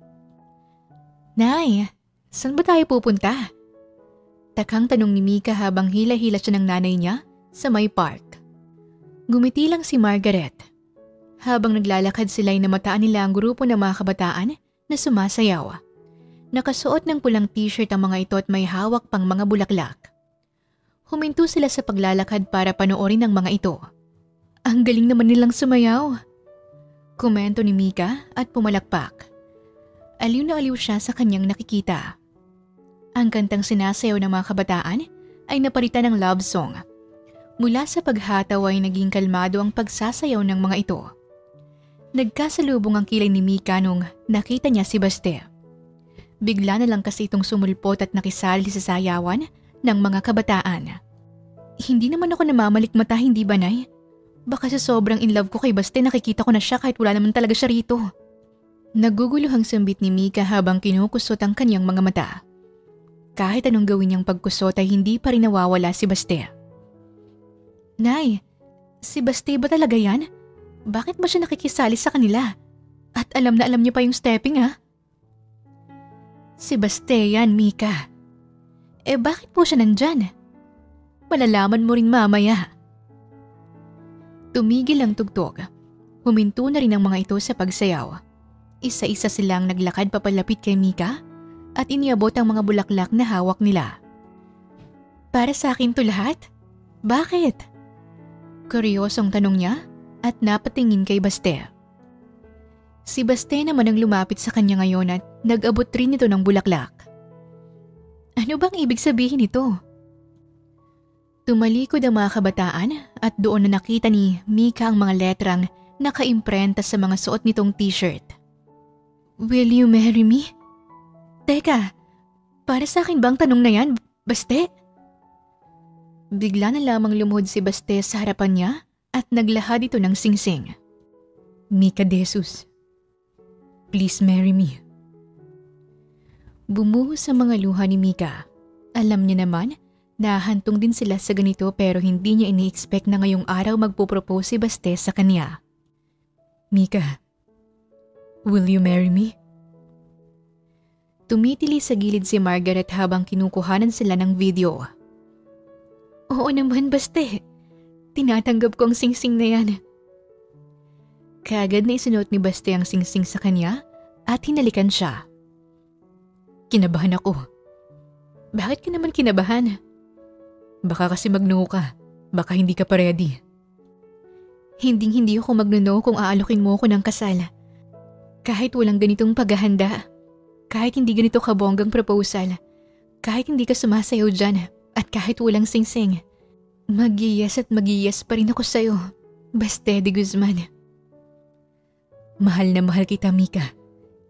Speaker 2: Nay, saan ba tayo pupunta? Takang tanong ni Mika habang hila-hila siya ng nanay niya sa may park. Gumiti lang si Margaret. Habang naglalakad sila ay namataan nila ang grupo ng mga kabataan na sumasayaw. Nakasuot ng pulang t-shirt ang mga ito at may hawak pang mga bulaklak. Huminto sila sa paglalakad para panoorin ang mga ito. Ang galing naman nilang sumayaw. Komento ni Mika at pumalakpak. Aliw na aliw siya sa kanyang nakikita. Ang kantang sinasayaw ng mga kabataan ay napalitan ng love song. Mula sa paghataw ay naging kalmado ang pagsasayaw ng mga ito. Nagkasalubong ang kilay ni Mika nung nakita niya si Baste. Bigla na lang kasi itong sumulpot at nakisali sa sayawan ng mga kabataan. Hindi naman ako namamalikmata, hindi ba, Nay? Baka sa sobrang in love ko kay Baste nakikita ko na siya kahit wala naman talaga siya rito. Naguguluhang sambit ni Mika habang kinukusot ang kanyang mga mata. Kahit anong gawin niyang pagkusot ay hindi pa rin nawawala si Baste. Nay, si Baste ba talaga yan? Bakit ba siya nakikisali sa kanila? At alam na alam niya pa yung stepping ha? Si Baste yan, Mika. Bakit po siya nandyan? Malalaman mo rin mamaya. Tumigil ang tugtog. Huminto na rin ang mga ito sa pagsayaw. Isa-isa silang naglakad papalapit kay Mika at iniabot ang mga bulaklak na hawak nila. Para sa akin to lahat? Bakit? Kuryosong tanong niya at napatingin kay Baste. Si Baste naman ang lumapit sa kanya ngayon at nag-abot rin ito ng bulaklak. Ano bang ibig sabihin nito? Tumalikod ang mga kabataan at doon na nakita ni Mika ang mga letrang nakaimprenta sa mga suot nitong t-shirt. Will you marry me? Teka, para sa akin bang tanong na yan, Baste? Bigla na lamang lumuhod si Baste sa harapan niya at naglahad ito ng singsing. Mika Jesus, please marry me. Bumuhos sa mga luha ni Mika. Alam niya naman, nahantong din sila sa ganito pero hindi niya ini-expect na ngayong araw magpupropose si Baste sa kanya. Mika, will you marry me? Tumitili sa gilid si Margaret habang kinukuhanan sila ng video. Oo naman, Baste. Tinatanggap ko ang singsing na yan. Kaagad na isunuot ni Baste ang singsing sa kanya at hinalikan siya. Kinabahan ako. Bakit ka naman kinabahan? Baka kasi mag-no ka. Baka hindi ka pa ready. Hinding-hindi ako mag-no kung aalokin mo ako ng kasal. Kahit walang ganitong paghahanda. Kahit hindi ganito kabonggang proposal. Kahit hindi ka sumasayaw dyan. At kahit walang singsing. Mag-yes at mag-yes pa rin ako sa'yo. Baste de Guzman. Mahal na mahal kita, Mika.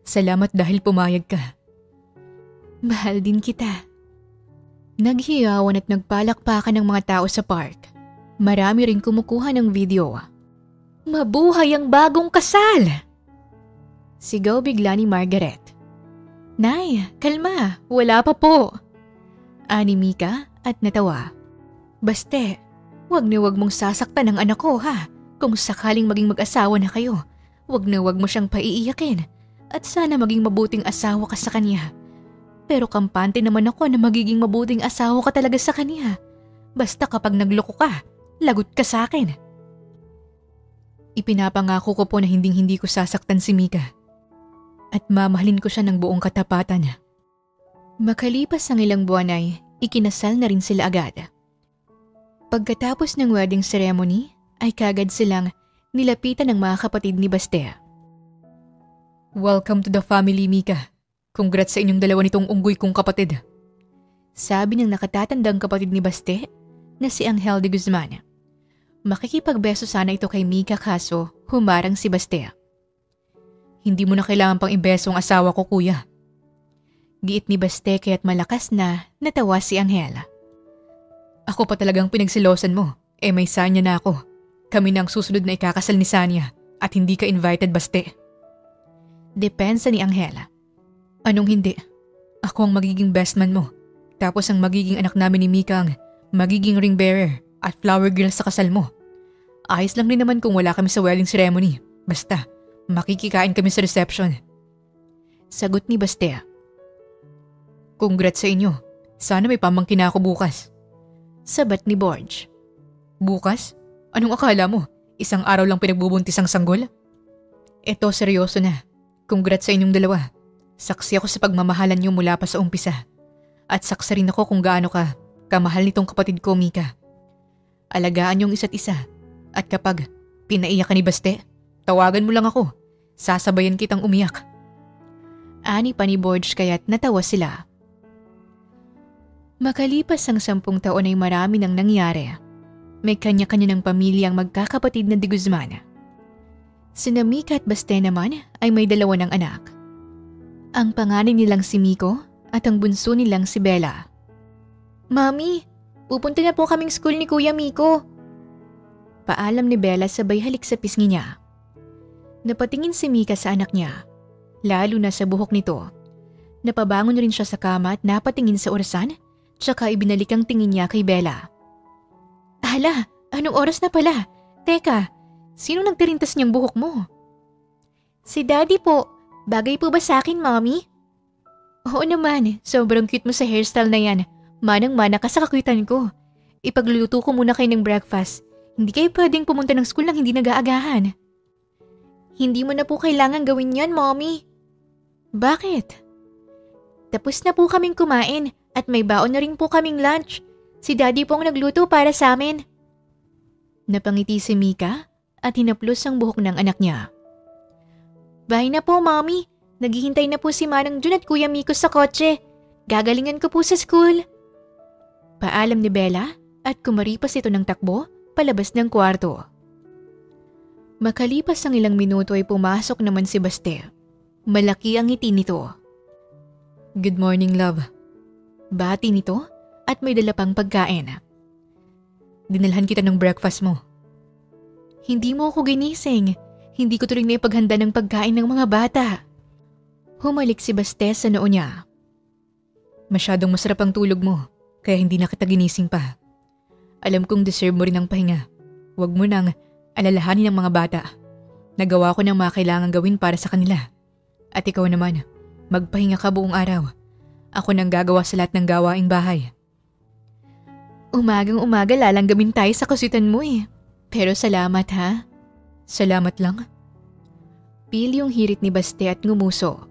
Speaker 2: Salamat dahil pumayag ka. Mahal din kita. Naghiyawan at nagpalakpakan ng mga tao sa park. Marami ring kumukuha ng video. Mabuhay ang bagong kasal! Sigaw bigla ni Margaret. Nay, kalma, wala pa po. Ani Mika at natawa. Baste, wag na wag mong sasaktan ang anak ko ha. Kung sakaling maging mag-asawa na kayo, wag na wag mo siyang paiiyakin. At sana maging mabuting asawa ka sa kanya. Pero kampante naman ako na magiging mabuting asawa ka talaga sa kanya. Basta kapag nagloko ka, lagot ka sa akin. Ipinapangako ko po na hinding-hindi ko sasaktan si Mika. At mamahalin ko siya ng buong katapatan. Makalipas ang ilang buwan ay ikinasal na rin sila agad. Pagkatapos ng wedding ceremony ay kagad silang nilapitan ng mga kapatid ni Baste. Welcome to the family, Mika. Congrats sa inyong dalawa nitong unggoy kong kapatid. Sabi ng nakatatandang kapatid ni Baste na si Angel de Guzman. Makikipagbeso sana ito kay Mika kaso humarang si Baste. Hindi mo na kailangan pang ibeso ang asawa ko, kuya. Giit ni Baste kaya't malakas na natawa si Angel. Ako pa talagang pinagsilosan mo. May Sanya na ako. Kami na ang susunod na ikakasal ni Sanya at hindi ka invited, Baste. Depensa ni Angel. Anong hindi? Ako ang magiging best man mo. Tapos ang magiging anak namin ni Mika ang magiging ring bearer at flower girl sa kasal mo. Ayos lang din naman kung wala kami sa wedding ceremony. Basta, makikikain kami sa reception. Sagot ni Baste. Congrats sa inyo. Sana may pamangkin ako bukas. Sabat ni Borge. Bukas? Anong akala mo? Isang araw lang pinagbubuntis ang sanggol? Eto, seryoso na. Congrats sa inyong dalawa. Saksi ako sa pagmamahalan niyo mula pa sa umpisa. At saksi rin ako kung gaano ka kamahal nitong kapatid ko, Mika. Alagaan niyong isa't isa. At kapag pinaiyak ka ni Baste, tawagan mo lang ako. Sasabayan kitang umiyak. Ani pa ni Borge kaya't natawa sila. Makalipas ang 10 taon ay marami nang nangyari. May kanya-kanya ng pamilya ang magkakapatid na de Guzman. Sina Mika at Baste naman ay may 2 ng anak. Ang panganay nilang si Miko at ang bunso nilang si Bella. Mami, pupunta na po kaming school ni Kuya Miko. Paalam ni Bella sabay halik sa pisngi niya. Napatingin si Mika sa anak niya, lalo na sa buhok nito. Napabangon rin siya sa kama at napatingin sa orasan, tsaka ibinalik ang tingin niya kay Bella. Hala, anong oras na pala? Teka, sino nagtirintas niyang buhok mo? Si Daddy po. Bagay po ba sa akin, Mommy? Oo naman, sobrang cute mo sa hairstyle na yan. Manang-mana ka sa kakuitan ko. Ipagluluto ko muna kayo ng breakfast. Hindi kayo pwedeng pumunta ng school nang hindi nag-aagahan. Hindi mo na po kailangan gawin yan, Mommy. Bakit? Tapos na po kaming kumain at may baon na rin po kaming lunch. Si Daddy po ang nagluto para sa amin. Napangiti si Mika at hinaplos ang buhok ng anak niya. Bye na po, Mommy. Naghihintay na po si Manang Jun at Kuya Miko sa kotse. Gagalingan ko po sa school. Paalam ni Bella at kumaripas ito ng takbo palabas ng kwarto. Makalipas ang ilang minuto ay pumasok naman si Baste. Malaki ang ngiti nito. Good morning, love. Bati nito at may dala pang pagkain. Dinalhan kita ng breakfast mo. Hindi mo ako ginising. Hindi ko tuloy na ipaghanda ng pagkain ng mga bata. Humalik si Baste sa noo niya. Masyadong masarap ang tulog mo, kaya hindi na kita ginising pa. Alam kong deserve mo rin ang pahinga. Huwag mo nang alalahanin ang mga bata. Nagawa ko ng mga kailangan gawin para sa kanila. At ikaw naman, magpahinga ka buong araw. Ako nang gagawa sa lahat ng gawaing bahay. Umagang-umaga lalanggamin tayo sa kasutan mo eh. Pero salamat ha. Salamat lang. Pil yung hirit ni Baste at ngumuso.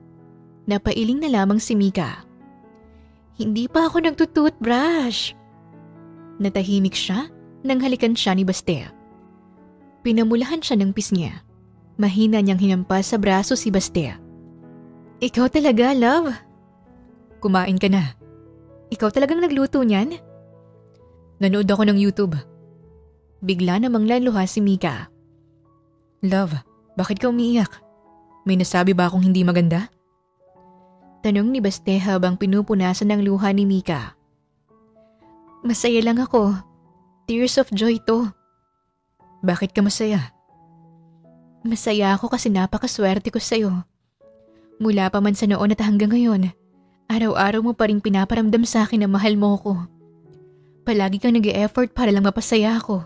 Speaker 2: Napailing na lamang si Mika. Hindi pa ako nagtutoothbrush. Natahimik siya nang halikan siya ni Baste. Pinamulahan siya ng pisngi. Mahina niyang hinampas sa braso si Baste. Ikaw talaga, love. Kumain ka na. Ikaw talagang nagluto niyan? Nanood ako ng YouTube. Bigla namang laluha si Mika. Love, bakit ka umiiyak? May nasabi ba akong hindi maganda? Tanong ni Baste habang pinupunasan ng luha ni Mika. Masaya lang ako. Tears of joy to. Bakit ka masaya? Masaya ako kasi napakaswerte ko sa'yo. Mula pa man sa noon at hanggang ngayon, araw-araw mo pa rin pinaparamdam sa akin na mahal mo ko. Palagi kang nag-e-effort para lang mapasaya ako.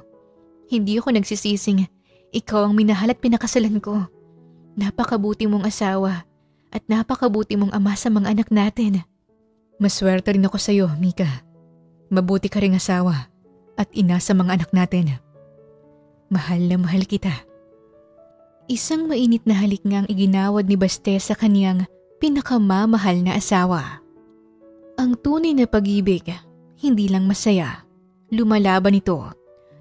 Speaker 2: Hindi ako nagsisising. Ikaw ang minahal at pinakasalan ko. Napakabuti mong asawa at napakabuti mong ama sa mga anak natin. Maswerte rin ako sa'yo, Mika. Mabuti ka ring asawa at ina sa mga anak natin. Mahal na mahal kita. Isang mainit na halik nga ang iginawad ni Baste sa kaniyang pinakamamahal na asawa. Ang tunay na pag-ibig, hindi lang masaya. Lumalaban ito,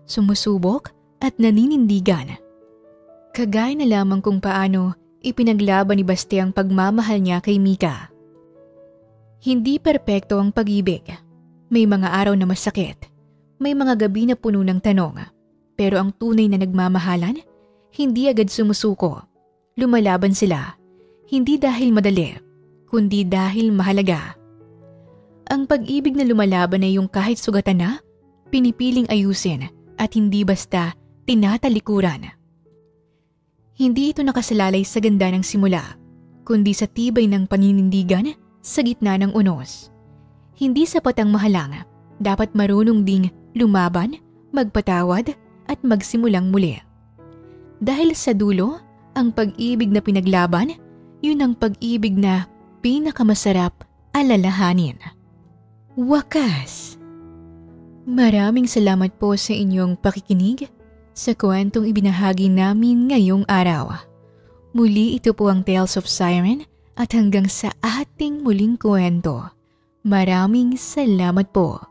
Speaker 2: sumusubok at naninindigan. Kagaya na lamang kung paano ipinaglaban ni Baste ang pagmamahal niya kay Mika. Hindi perpekto ang pag-ibig. May mga araw na masakit. May mga gabi na puno ng tanong. Pero ang tunay na nagmamahalan, hindi agad sumusuko. Lumalaban sila. Hindi dahil madali, kundi dahil mahalaga. Ang pag-ibig na lumalaban ay yung kahit sugatan na, pinipiling ayusin at hindi basta tinatalikuran. Hindi ito nakasalalay sa ganda ng simula, kundi sa tibay ng paninindigan sa gitna ng unos. Hindi sapat ang mahalang, dapat marunong ding lumaban, magpatawad at magsimulang muli. Dahil sa dulo, ang pag-ibig na pinaglaban, yun ang pag-ibig na pinakamasarap alalahanin. Wakas! Maraming salamat po sa inyong pakikinig sa kwentong ibinahagi namin ngayong araw. Muli ito po ang Tales of Siren at hanggang sa ating muling kwento. Maraming salamat po.